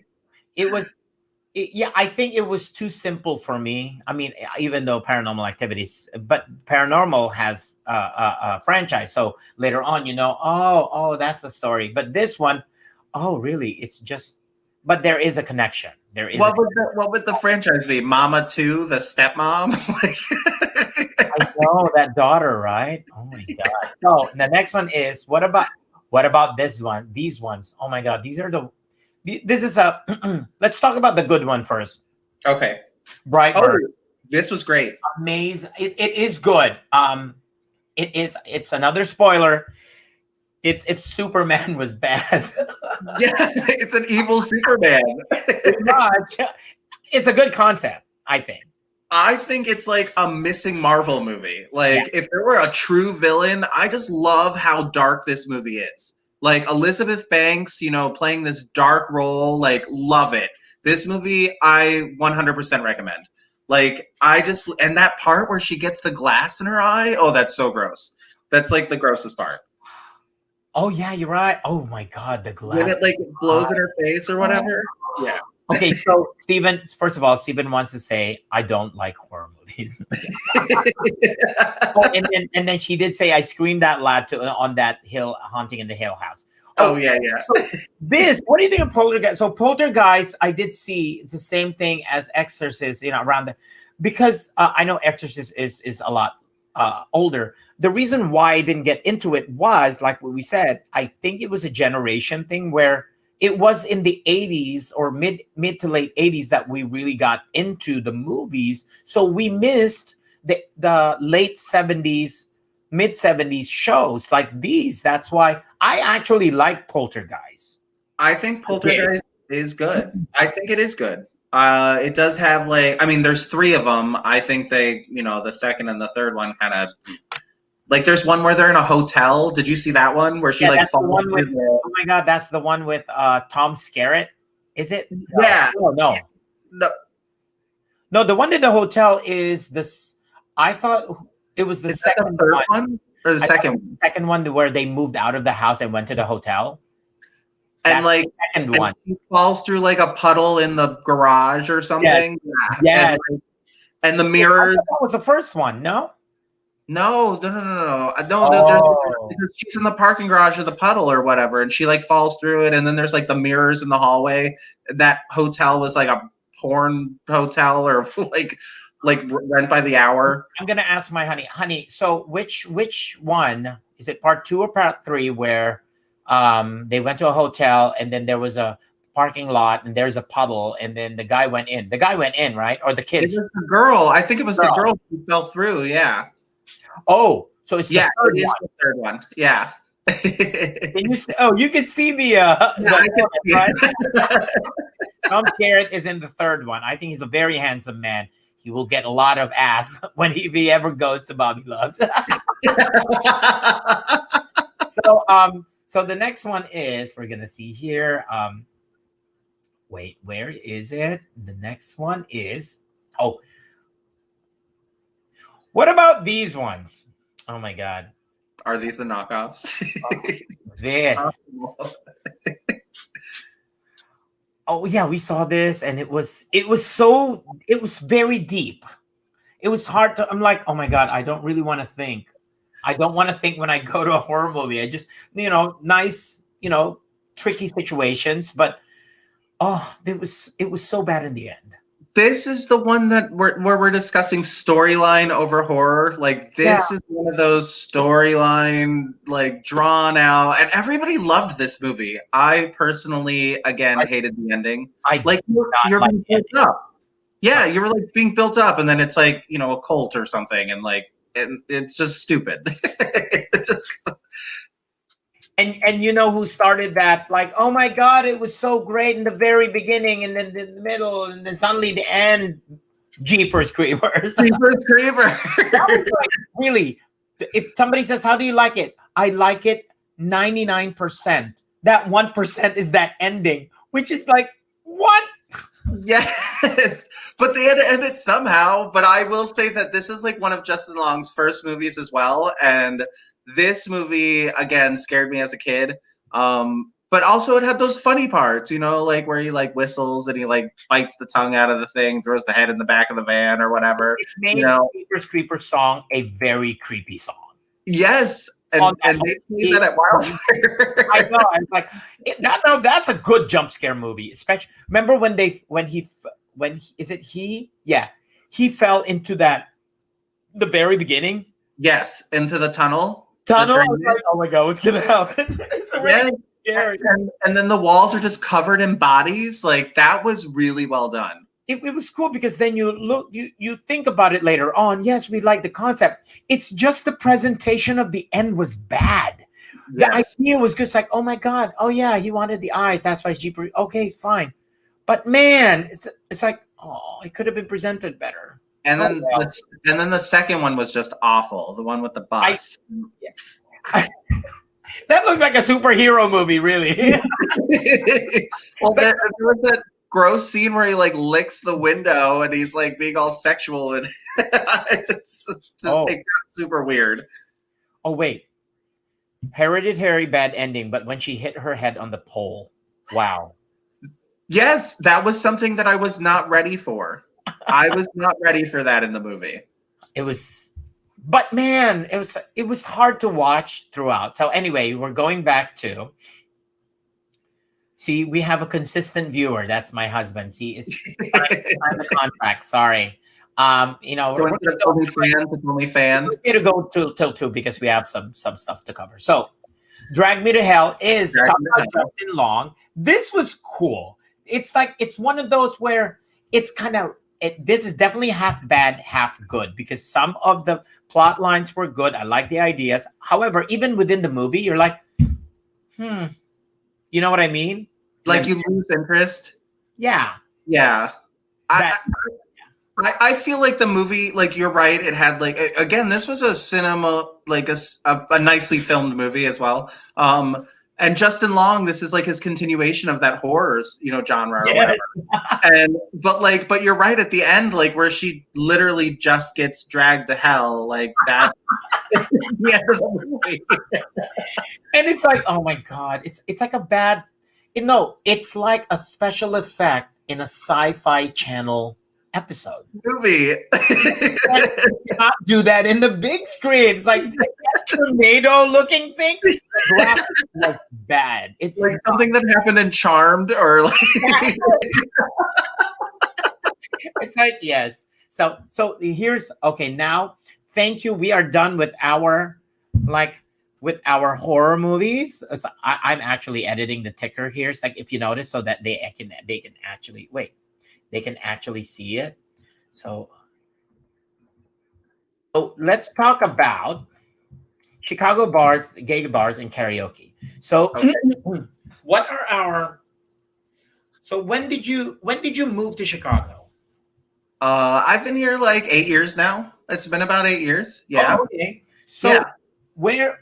It was. Yeah, I think it was too simple for me. I mean, even though Paranormal Activities, but Paranormal has a franchise. So later on, oh, that's the story. But this one, oh, really? It's just, but there is a connection. There is. What would the franchise be? Mama 2, the stepmom? I know that daughter, right? Oh my god. So the next one is what about this one? These ones. Oh my god, these are this is let's talk about the good one first. Okay. Brightburn. Oh, this was great. Amazing. It is good. It's another spoiler. It's Superman was bad. Yeah, it's an evil Superman. It's a good concept, I think. I think it's like a missing Marvel movie. Like, if there were a true villain, I just love how dark this movie is. Like, Elizabeth Banks, playing this dark role, like, love it. This movie, I 100% recommend. Like, and that part where she gets the glass in her eye, oh, that's so gross. That's, like, the grossest part. Oh, yeah, you're right. Oh, my God, the glass. When it, like, blows in her face or whatever. Yeah. Okay, so Steven, first of all, Steven wants to say, I don't like horror movies. Oh, and then she did say, I screamed out loud on that hill, Haunting in the Hill House. Oh, yeah. So what do you think of Poltergeist? So Poltergeist, I did see it's the same thing as Exorcist, around because I know Exorcist is a lot older. The reason why I didn't get into it was, like what we said, I think it was a generation thing where it was in the 80s or mid to late 80s that we really got into the movies. So we missed the late 70s, mid 70s shows like these. That's why I actually like Poltergeist. I think Poltergeist is good. I think it is good. It does have there's 3 of them. I think they, the second and the third one kind of like there's one where they're in a hotel. Did you see that one where she that's the one with, oh my god, that's the one with Tom Skerritt. Is it? Yeah. No. No, the one in the hotel is this. I thought it was the second one. Or the second one where they moved out of the house and went to the hotel. And that's the second one. He falls through like a puddle in the garage or something. Yeah. And the mirrors. That was the first one, no? No. She's in the parking garage of the puddle or whatever, and she like falls through it, and then there's like the mirrors in the hallway. That hotel was like a porn hotel or like rent by the hour. I'm gonna ask my honey. So which one is it? Part 2 or part 3 where They went to a hotel, and then there was a parking lot, and there's a puddle, and then the guy went in. The guy went in, right? Or the It kids? was the girl. I think it was the Girl. girl who fell through. Yeah. Oh, so it's the Yeah, third it is one. the third one. Yeah. Can you see? Oh, you can see the Yeah, I can see right? it. Tom Skerritt is in the third one. I think he's a very handsome man. He will get a lot of ass when if he ever goes to Bobby Loves. So the next one is we're gonna see here. Wait, where is it? The next one is oh, what about these ones? Oh my god, Are these the knockoffs? this. Oh yeah, we saw this, and it was very deep. It was hard to. I'm like, oh my god, I don't really want to think. I don't want to think when I go to a horror movie. I just, nice, tricky situations, but oh, it was so bad in the end. This is the one that where we're discussing storyline over horror. Like this is one of those storyline, like drawn out, and everybody loved this movie. I personally, again, hated the ending. Like you're being built up. Yeah, you were like being built up, and then it's like a cult or something, and like it's just stupid. It's just. And you know who started that? Like, oh my god, it was so great in the very beginning, and then in the middle, and then suddenly the end. Jeepers Creepers. Jeepers Creepers. That was like, really, if somebody says, "How do you like it?" I like it 99%. That 1% is that ending, which is like, what? Yes, but they had to end it somehow. But I will say that this is like one of Justin Long's first movies as well, and this movie again scared me as a kid. But also it had those funny parts, like where he like whistles and he like bites the tongue out of the thing, throws the head in the back of the van or whatever. It made Jeepers Creepers song a very creepy song. Yes, and they played that at Wildfire. I know. I was like, that's a good jump scare movie. Especially, remember when he fell into the very beginning. Yes, into the tunnel. I was like, oh my god, what's gonna happen? It's really scary. And then the walls are just covered in bodies. Like that was really well done. It was cool because then you think about it later on. Yes, we like the concept. It's just the presentation of the end was bad. Yes. The idea was just like, oh my god, oh yeah, he wanted the eyes. That's why it's Jeepers. Okay, fine. But man, it's like, oh, it could have been presented better. And then the second one was just awful. The one with the bus. That looked like a superhero movie, really. Well, there was that gross scene where he like licks the window and he's like being all sexual, and it's just like super weird. Oh wait, Hereditary bad ending, but when she hit her head on the pole, wow. Yes, that was something that I was not ready for. I was not ready for that in the movie. But man, it was hard to watch throughout. So anyway, we're going back to. See, we have a consistent viewer. That's my husband. See, it's the contract. Sorry. So it's only fan. We're going to go till 2 because we have some stuff to cover. So, Drag Me to Hell is Justin Long. This was cool. It's like it's one of those where it's kind of. This is definitely half bad, half good because some of the plot lines were good. I like the ideas. However, even within the movie, you're like, you know what I mean? Like you lose interest. Yeah. Yeah. I feel like the movie, like you're right. It had like again, this was a cinema like a nicely filmed movie as well. And Justin Long, this is like his continuation of that horrors, genre or whatever. But you're right at the end, like where she literally just gets dragged to hell, like that. Is the end of the movie. And it's like, oh my god, it's like a bad, it's like a special effect in a sci-fi channel episode movie. You cannot do that in the big screen. It's like that tornado looking thing. Was bad. It's like something that happened in Charmed, or like it's like yes. So here's okay. Now, thank you. We are done with our with our horror movies. So I'm actually editing the ticker here, so like if you notice, so that they can actually wait, they can actually see it. So let's talk about Chicago bars, gay bars, and karaoke. So Okay. what are our so when did you move to Chicago? I've been here like 8 years now. It's been about 8 years. Oh, Yeah. okay. So Yeah. where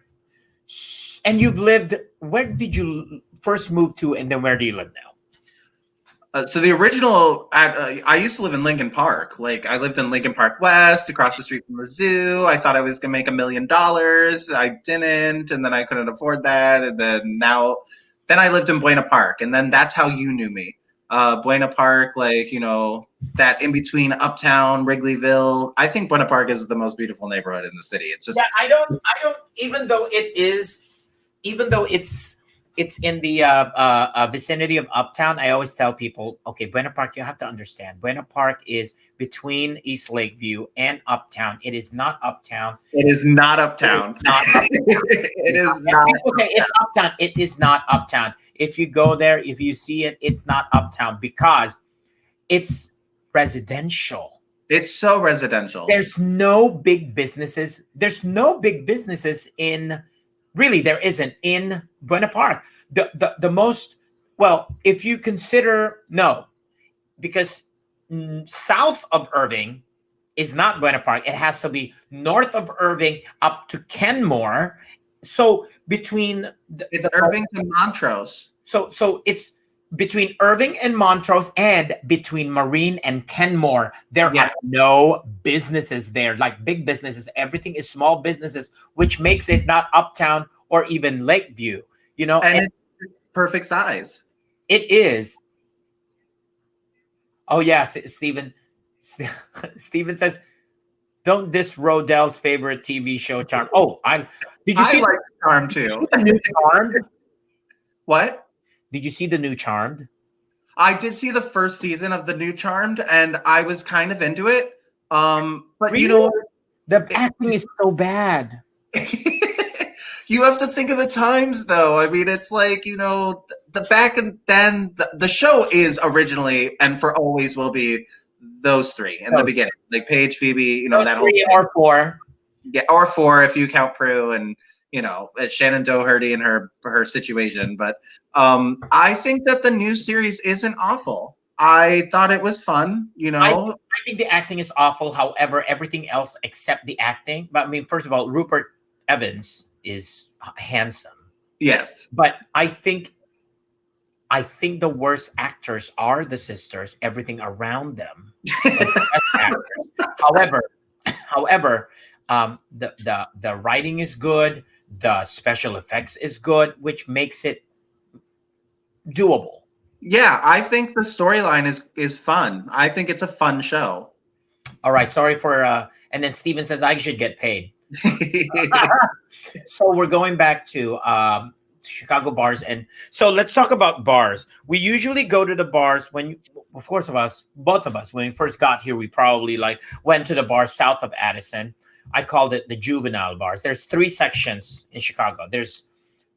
and you've lived, where did you first move to, and then where do you live now? So the original, I used to live in Lincoln Park. Like I lived in Lincoln Park West, across the street from the zoo. I thought I was gonna make $1 million. I didn't, and then I couldn't afford that. And then I lived in Buena Park, and then that's how you knew me. Buena Park, like that in between Uptown, Wrigleyville. I think Buena Park is the most beautiful neighborhood in the city. It's Yeah, just I don't, even though it is, even though it's in the vicinity of Uptown, I always tell people, okay, Buena Park, you have to understand, Buena Park is between East Lakeview and Uptown. It is not Uptown. it is not It is Uptown. not Uptown. It It's is not, not. okay, it's Uptown. It is not Uptown. If you go there, if you see it, it's not Uptown because it's residential. It's so residential. There's no big businesses. There's no big businesses in, really, there isn't in Buena Park. The most, well, if you consider, no, because south of Irving is not Buena Park. It has to be north of Irving up to Kenmore. So between It's Irving to Montrose. so it's between Irving and Montrose, and between Marine and Kenmore. There Yeah, are no businesses there, like big businesses. Everything is small businesses, which makes it not Uptown or even Lakeview. and And it's perfect size. it is. Oh yes, Stephen. Stephen says, "Don't diss Rodell's favorite TV show, Charm." Oh, I did you I see? like Charm Did you too. see the new Charmed? What? Did you see the new Charmed? I did see the first season of the new Charmed, and I was kind of into it. But Really? The acting is so bad. you have to think of the times, though. I mean, it's like the back and then the show is originally and for always will be those three in the Those, beginning, like Paige, Phoebe, those that whole three thing. or four. Yeah, or four if you count Prue and Shannon Doherty and her situation. But I think that the new series isn't awful. I thought it was fun. I think the acting is awful. However, everything else except the acting. But I mean, first of all, Rupert Evans is handsome. Yes. But I think the worst actors are the sisters. Everything around them are the best actors. However, the writing is good. The special effects is good, which makes it doable. Yeah, I think the storyline is fun. I think it's a fun show. All right, sorry for and then Steven says I should get paid. So we're going back to Chicago bars, and so let's talk about bars. We usually go to the bars of course, both of us, when we first got here, we probably like went to the bar south of Addison. I called it the juvenile bars. There's three sections in Chicago. There's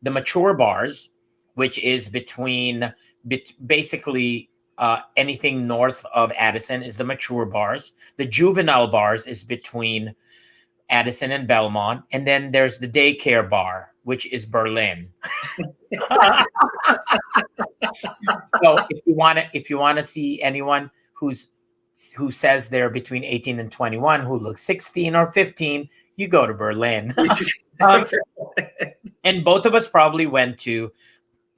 the mature bars, which is basically anything north of Addison is the mature bars. The juvenile bars is between Addison and Belmont, and then there's the daycare bar, which is Berlin. So if you want to see anyone who says they're between 18 and 21, who looks 16 or 15, you go to Berlin. Um, and both of us probably went to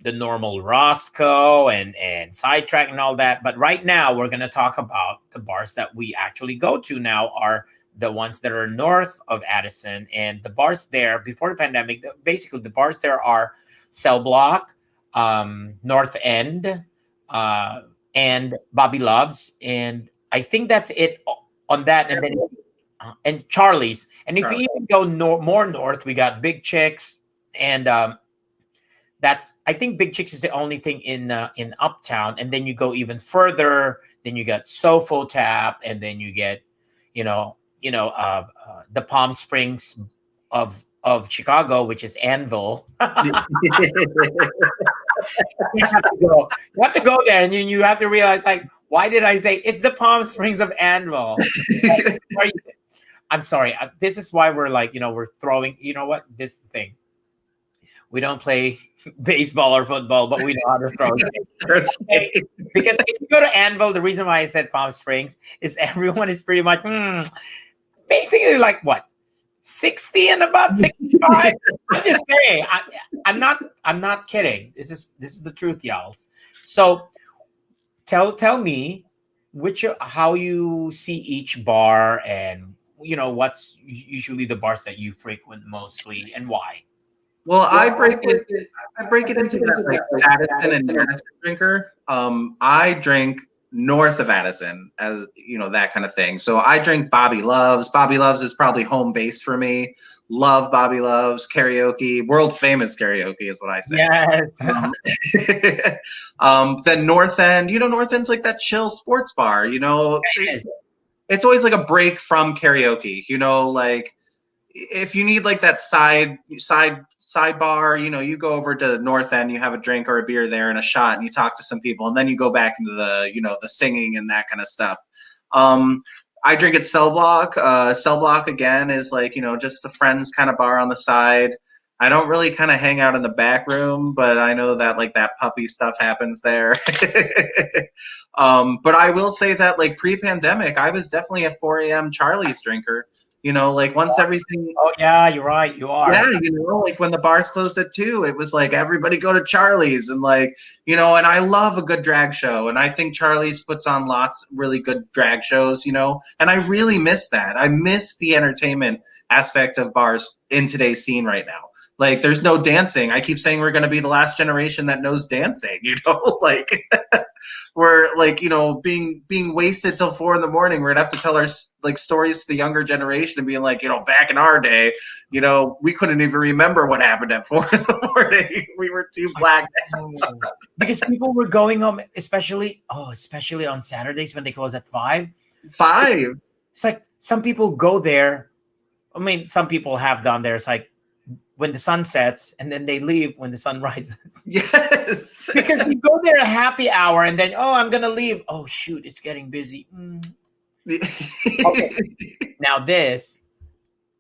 the normal Roscoe and Sidetrack and all that. But right now, we're going to talk about the bars that we actually go to now are the ones that are north of Addison. And the bars there, before the pandemic, basically the bars there are Cell Block, North End, and Bobby Loves. And I think that's it on that. And then and Charlie's. And if you even go more north, we got Big Chicks, and that's, I think Big Chicks is the only thing in Uptown. And then you go even further, then you got Sofo Tap, and then you get the Palm Springs of of Chicago, which is Anvil. You have to go. You have to go there, and you have to realize, like, why did I say it's the Palm Springs of Anvil? I'm sorry. This is why we're like, we're throwing. You know what? This is the thing. We don't play baseball or football, but we know how to throw. Okay? Because if you go to Anvil, the reason why I said Palm Springs is everyone is pretty much basically like what 60 and above, 65. I'm just saying. I'm not kidding. This is the truth, y'all. So tell me how you see each bar, and what's usually the bars that you frequent mostly and why. Well, I break it into that like Addison and Madison drinker. I drink north of Addison, as that kind of thing. So I drink Bobby Loves. Bobby Loves is probably home base for me. Love Bobby Loves karaoke, world famous karaoke is what I say. Yes. Then North End, North End's like that chill sports bar. Yes. It's always like a break from karaoke. Like if you need like that sidebar, you go over to the North End, you have a drink or a beer there and a shot, and you talk to some people, and then you go back into the the singing and that kind of stuff. I drink at Cell Block. Cell Block again is like just a friends kind of bar on the side. I don't really kind of hang out in the back room, but I know that like that puppy stuff happens there. But I will say that like pre-pandemic, I was definitely a 4 a.m. Charlie's drinker. Like once everything. Oh yeah, you're right. You are. Yeah, like when the bars closed at 2, it was like everybody go to Charlie's, and like and I love a good drag show, and I think Charlie's puts on lots really good drag shows, and I really miss that. I miss the entertainment aspect of bars in today's scene right now. Like there's no dancing. I keep saying we're going to be the last generation that knows dancing, like we're like being wasted till 4 a.m. We're gonna have to tell our like stories to the younger generation and being like back in our day we couldn't even remember what happened at 4 a.m. We were too black because people were going home, especially on Saturdays when they close at 5. It's like some people go there. I mean, some people have done there. It's like when the sun sets, and then they leave when the sun rises. Yes. Because you go there a happy hour, and then, I'm going to leave. Oh, shoot, it's getting busy. Okay.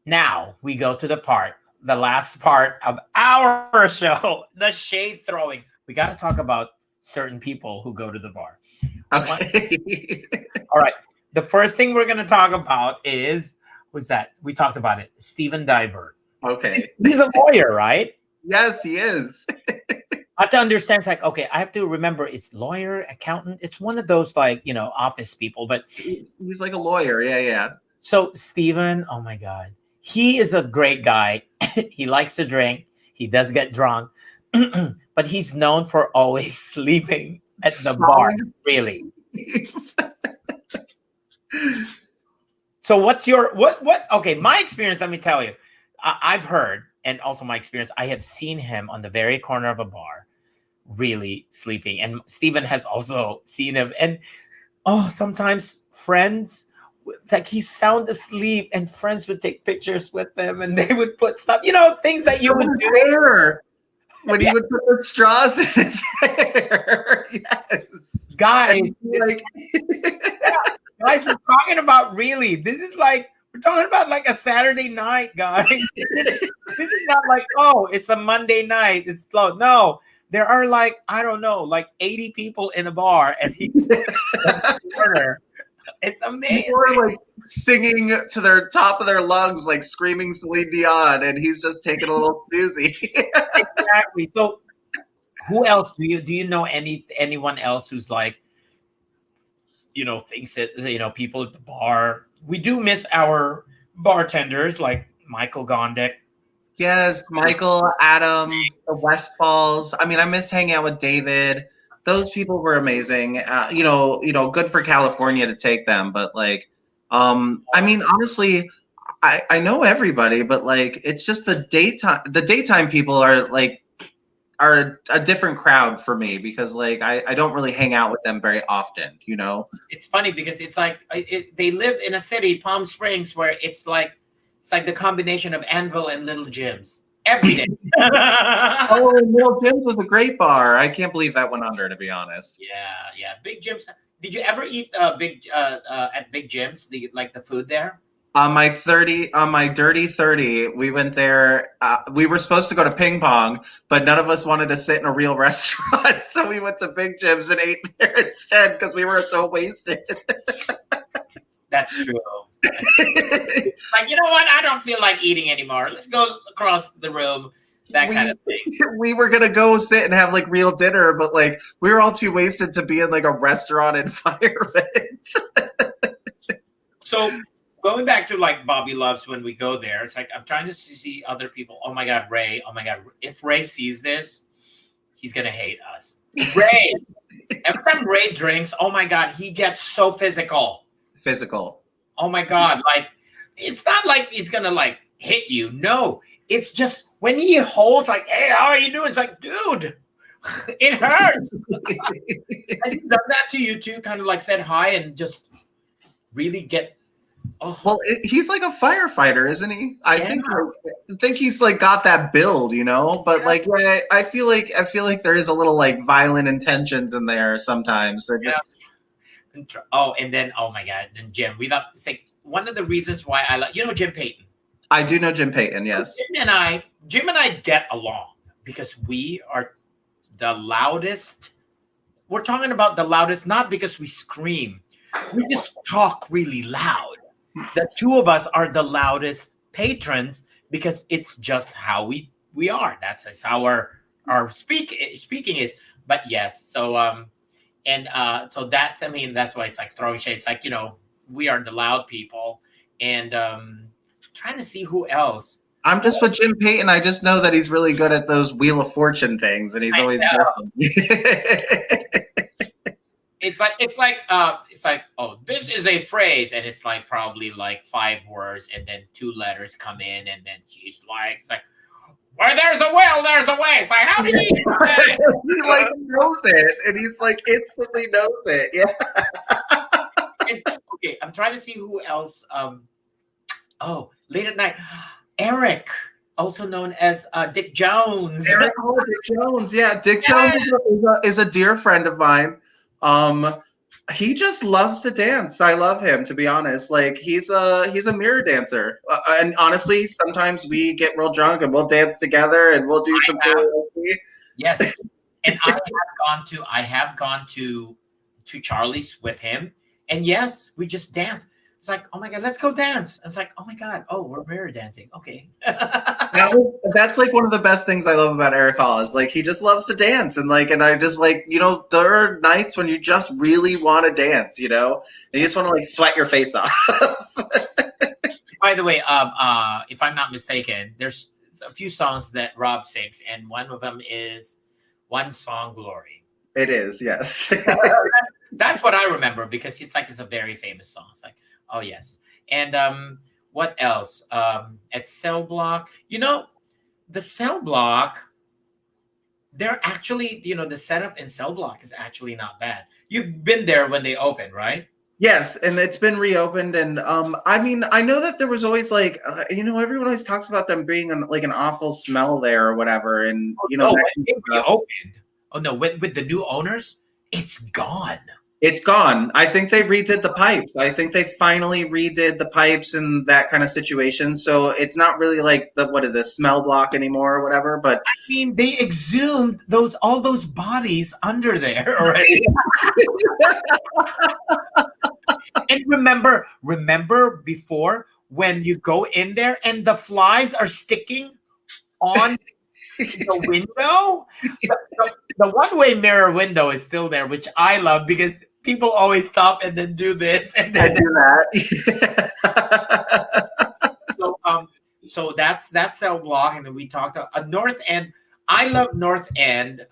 Now we go to the last part of our show, the shade throwing. We got to talk about certain people who go to the bar. Okay. All right. The first thing we're going to talk about who's that? We talked about it. Steven Dybert. Okay. He's a lawyer, right? Yes, he is. I have to understand. It's like, okay, I have to remember it's lawyer, accountant. It's one of those like, office people, but he's like a lawyer. Yeah. So Steven, oh my God, he is a great guy. He likes to drink. He does get drunk, but he's known for always sleeping at the bar. Really. So what's your, what, okay, my experience, let me tell you. I've heard, and also my experience, I have seen him on the very corner of a bar, really sleeping. And Steven has also seen him. And sometimes friends, it's like he's sound asleep, and friends would take pictures with them, and they would put stuff, things that you would do. Hair. When he would put the straws in his hair. Yes. Guys, like... guys, we're talking about really. This is like, we're talking about like a Saturday night, guys. This is not like, it's a Monday night. It's slow. No, there are like, I don't know, like 80 people in a bar, and he's in the corner. It's amazing. People are like singing to their top of their lungs, like screaming Celine Dion, and he's just taking a little snoozy. Exactly. So, who else do you know anyone else who's like, thinks that people at the bar? We do miss our bartenders like Michael Gondik. Yes, Michael, Adam, the Westfalls. I mean, I miss hanging out with David. Those people were amazing. Good for California to take them, but like, I mean, honestly, I know everybody, but like, it's just the daytime people are a different crowd for me, because like I don't really hang out with them very often. It's funny because it's like they live in a city, Palm Springs, where it's like It's like the combination of Anvil and Little Jim's every day. Oh, Little Jim's was a great bar. I can't believe that went under, to be honest. Yeah. Big Jim's. Did you ever eat at Big Jim's? The food there? On my dirty 30, we went there. We were supposed to go to ping pong, but none of us wanted to sit in a real restaurant, so we went to Big Jim's and ate there instead because we were so wasted. That's true. Like, you know what? I don't feel like eating anymore. Let's go across the room. That kind of thing. We were gonna go sit and have like real dinner, but like we were all too wasted to be in like a restaurant environment. So going back to like Bobby Loves, when we go there, it's like I'm trying to see other people. Oh my God, Ray. Oh my God. If Ray sees this, he's gonna hate us. Ray. Every time Ray drinks, oh my God, he gets so physical. Physical. Oh my God. Like, it's not like he's gonna like hit you. No. It's just when he holds like, hey, how are you doing? It's like, dude, it hurts. Has he done that to you too? Kind of like said hi and just really get. Oh. Well, he's like a firefighter, isn't he? I think he's like got that build, you know. But like, yeah, I feel like there is a little like violent intentions in there sometimes. Oh, and then oh my God, then Jim. We love to say one of the reasons why I love Jim Payton. I do know Jim Payton, yes. Jim and I get along because we are the loudest. We're talking about the loudest, not because we scream. We just talk really loud. The two of us are the loudest patrons because it's just how we are. That's just how our speaking is. But yes, so so that's that's why it's like throwing shade. It's like, we are the loud people, and trying to see who else. I'm just with Jim Payton. I just know that he's really good at those Wheel of Fortune things, and he's always It's like oh, this is a phrase, and it's like probably like 5 words, and then 2 letters come in, and then she's like, where there's a will, there's a way. It's like, how do you he like knows it, and he's like instantly knows it. Yeah. Okay, I'm trying to see who else. Late at night, Eric, also known as Dick Jones. Eric, Dick Jones, yeah. Dick Jones is a dear friend of mine. He just loves to dance. I love him, to be honest. Like he's a mirror dancer, and honestly, sometimes we get real drunk and we'll dance together and we'll do some karaoke. Yes, and I have gone to Charlie's with him, and yes, we just dance. It's like, oh my God, let's go dance. It's like, oh my God, we're mirror dancing. Okay. That's like one of the best things I love about Eric Hall is like he just loves to dance, and I just like, there are nights when you just really want to dance, and you just want to like sweat your face off. By the way, if I'm not mistaken, there's a few songs that Rob sings, and one of them is One Song Glory. It is, yes. That's what I remember because it's a very famous song. It's like, oh yes. And what else? At Cell Block, the Cell Block, they're actually, the setup in Cell Block is actually not bad. You've been there when they opened, right? Yes, and it's been reopened, and I mean, I know that there was always like, everyone always talks about them being like an awful smell there or whatever, and when it reopened. Oh no, with the new owners, it's gone. It's gone. I think they redid the pipes. I think they finally redid the pipes and that kind of situation. So it's not really like the smell block anymore or whatever. But I mean, they exhumed all those bodies under there already. And remember before when you go in there and the flies are sticking on the window? The one-way mirror window is still there, which I love because people always stop and then do this and then do that. So that's Cell Block, and then we talked about North End. I love North End,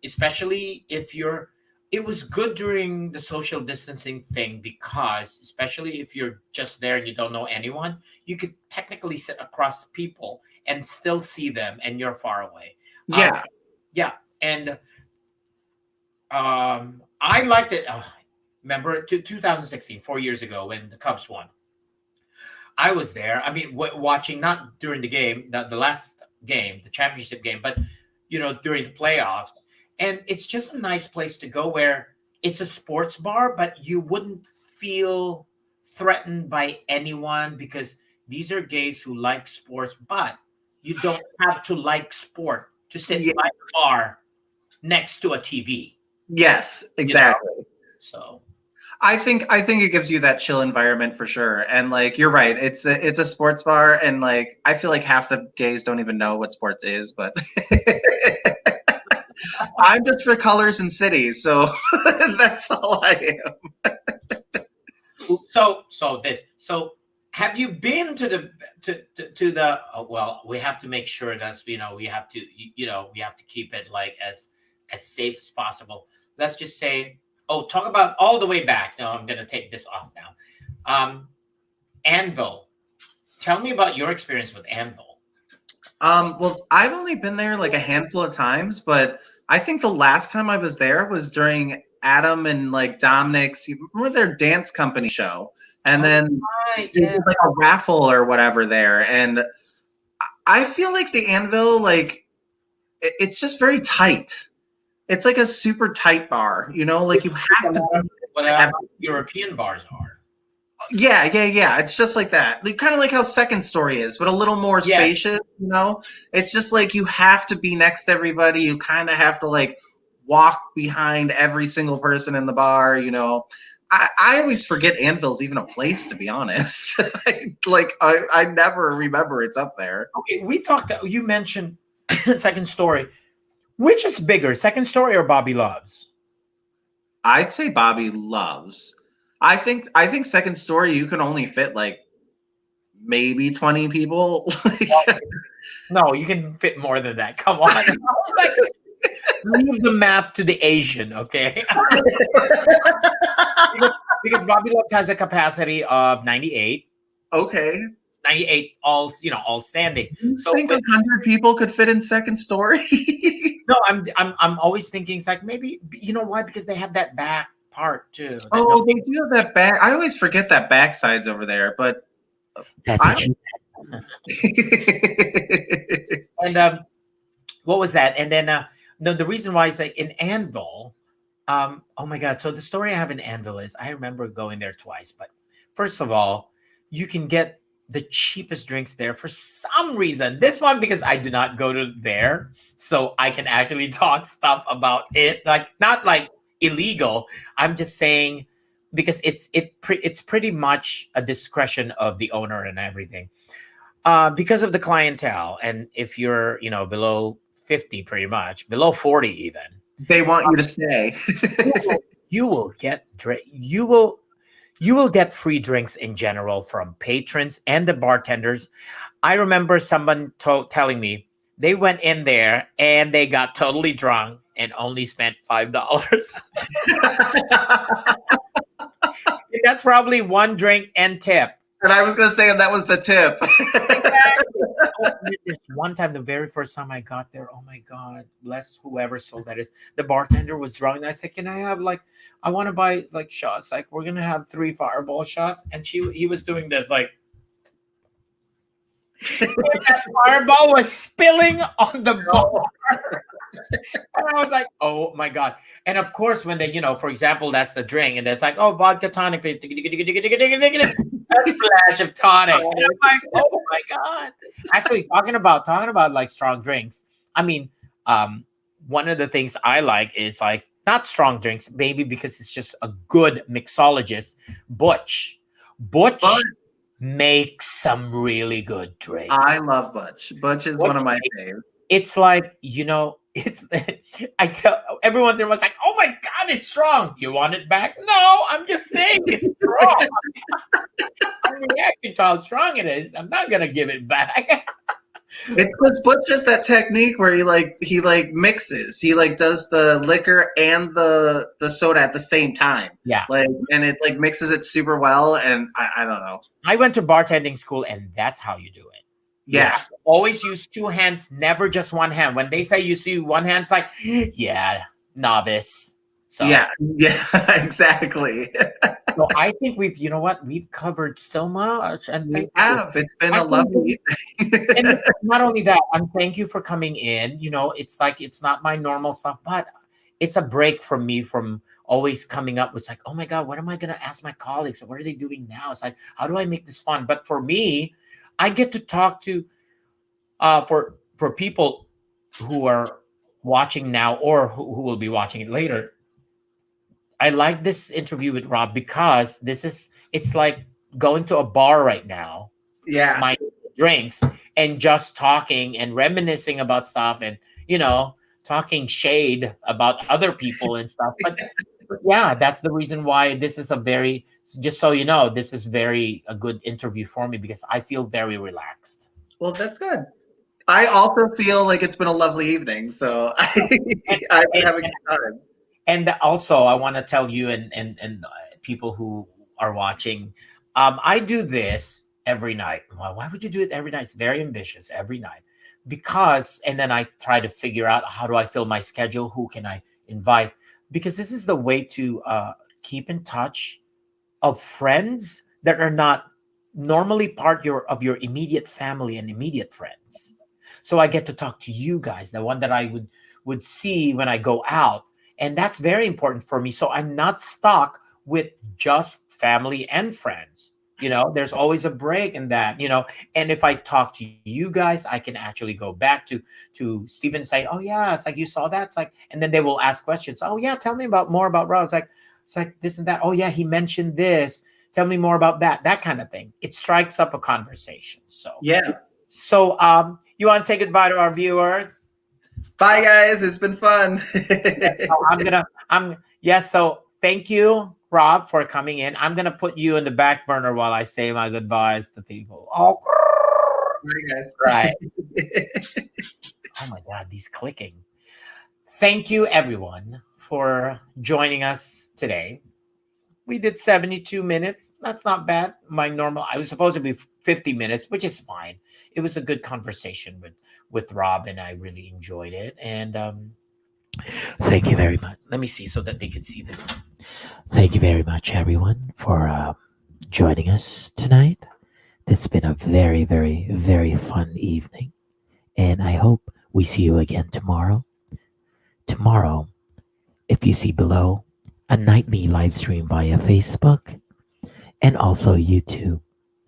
especially if you're. It was good during the social distancing thing because, especially if you're just there and you don't know anyone, you could technically sit across the people and still see them, and you're far away. Yeah. Yeah, and I liked it. Remember 2016, 4 years ago when the Cubs won. I was there. I mean, watching not during the game, the last game, the championship game, but during the playoffs. And it's just a nice place to go where it's a sports bar, but you wouldn't feel threatened by anyone because these are gays who like sports, but you don't have to like sport to sit Yeah. by the bar next to a TV. Yes, You know? exactly. So I think it gives you that chill environment for sure. And like you're right, it's a sports bar, and like I feel like half the gays don't even know what sports is, but I'm just for colors and cities, so that's all I am. so have you been to the to the well, we have to make sure that's we have to we have to keep it like as safe as possible. Let's just say, talk about all the way back. No, I'm gonna take this off now. Anvil, tell me about your experience with Anvil. Well, I've only been there like a handful of times, but I think the last time I was there was during Adam and like Dominic's, you remember their dance company show, and then Right, it yeah. was like a raffle or whatever there, and I feel like the Anvil, like it's just very tight. It's like a super tight bar, like you have to be What European bars are. Yeah. It's just like that. Like, kind of like how Second Story is, but a little more Yes. spacious, It's just like you have to be next to everybody. You kind of have to like walk behind every single person in the bar, I always forget Anvil's even a place, to be honest. I never remember it's up there. Okay, you mentioned Second Story. Which is bigger, Second Story or Bobby Loves? I'd say Bobby Loves. I think Second Story you can only fit like maybe 20 people. No, you can fit more than that. Come on. Like, leave the math to the Asian, okay? because Bobby Loves has a capacity of 98. Okay. 98 all standing. You So think 100 people could fit in Second Story? no, I'm always thinking it's like maybe why? Because they have that back part too. Oh, they do have that back. I always forget that backside's over there, but That's what you. And what was that? And then no, the reason why is like in Anvil. Oh my God! So the story I have in Anvil is I remember going there twice. But first of all, you can get the cheapest drinks there for some reason. This one because I do not go to there, so I can actually talk stuff about it. Like not like illegal. I'm just saying because it's pretty much a discretion of the owner and everything. Because of the clientele, and if you're below 50, pretty much below 40 even, they want you to stay. you will get you will get free drinks in general from patrons and the bartenders. I remember someone telling me they went in there and they got totally drunk and only spent $5. That's probably one drink and tip. And I was going to say that was the tip. This one time, the very first time I got there, oh my God, bless whoever sold that is. The bartender was drunk. And I said, can I have I want to buy like shots. Like we're going to have 3 fireball shots. And he was doing this like. That fireball was spilling on the bar. And I was like, oh my God. And of course, when they, for example, that's the drink. And there's like, oh, vodka tonic, please. A splash of tonic. And I'm like, oh my God. Actually, talking about like strong drinks. I mean, one of the things I like is like not strong drinks, maybe because it's just a good mixologist. Butch makes some really good drinks. I love Butch. Butch is one of my faves. It's like, it's I tell every once in a while, it's like, oh my God, it's strong. You want it back? No, I'm just saying it's strong. I'm reacting to how strong it is. I'm not gonna give it back. It's because Butch does that technique where he mixes. He does the liquor and the soda at the same time. Yeah. And it mixes it super well. And I don't know. I went to bartending school, and that's how you do it. Yeah. Always use 2 hands, never just one hand. When they say you see one hand, it's like, yeah, novice. So Yeah, exactly. So I think we've, you know what, we've covered so much, and We thank you. have. It's been I a think this lovely is, evening. and not only that, thank you for coming in. You know, it's like it's not my normal stuff, but it's a break from me from always coming up with like, oh my God, what am I gonna ask my colleagues? What are they doing now? It's like, how do I make this fun? But for me, I get to talk to for people who are watching now or who will be watching it later. I like this interview with Rob because this is it's like going to a bar right now, Yeah. my drinks, and just talking and reminiscing about stuff, and you know talking shade about other people and stuff. But yeah, that's the reason why this is a very, just so you know, this is very a good interview for me because I feel very relaxed. Well, that's good. I also feel like it's been a lovely evening, so and, I've been and, having a and good time. And also, I want to tell you and people who are watching, I do this every night. Well, why would you do it every night? It's very ambitious every night because, and then I try to figure out how do I fill my schedule, who can I invite, because this is the way to keep in touch of friends that are not normally of your immediate family and immediate friends. So I get to talk to you guys, the one that I would see when I go out, and that's very important for me. So I'm not stuck with just family and friends. You know, there's always a break in that. You know, and if I talk to you guys, I can actually go back to Stephen and say, "Oh yeah, it's like you saw that." It's like, and then they will ask questions. "Oh yeah, tell me about more about Rob." It's like this and that. Oh yeah, he mentioned this. Tell me more about that. That kind of thing. It strikes up a conversation. Yeah. So you want to say goodbye to our viewers? Bye, guys. It's been fun. Yeah, so so thank you, Rob, for coming in. I'm gonna put you in the back burner while I say my goodbyes to people. Oh, Bye, guys. right. Oh my God, these clicking. Thank you, everyone, for joining us today. We did 72 minutes. That's not bad. My normal, I was supposed to be 50 minutes, which is fine. It was a good conversation with Rob, and I really enjoyed it. And thank you very much. Let me see so that they can see this. Thank you very much, everyone, for joining us tonight. It's been a very, very, very fun evening, and I hope we see you again tomorrow. Tomorrow, if you see below, a nightly live stream via Facebook and also YouTube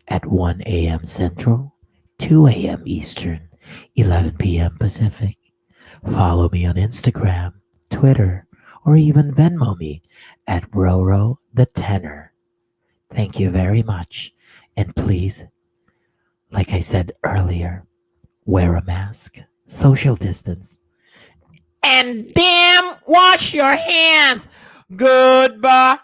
at 1 a.m. Central, 2 a.m. Eastern, 11 p.m. Pacific. Follow me on Instagram, Twitter, or even Venmo me at RoRo the Tenor. Thank you very much. And please, like I said earlier, wear a mask, social distance, and damn, wash your hands. Goodbye.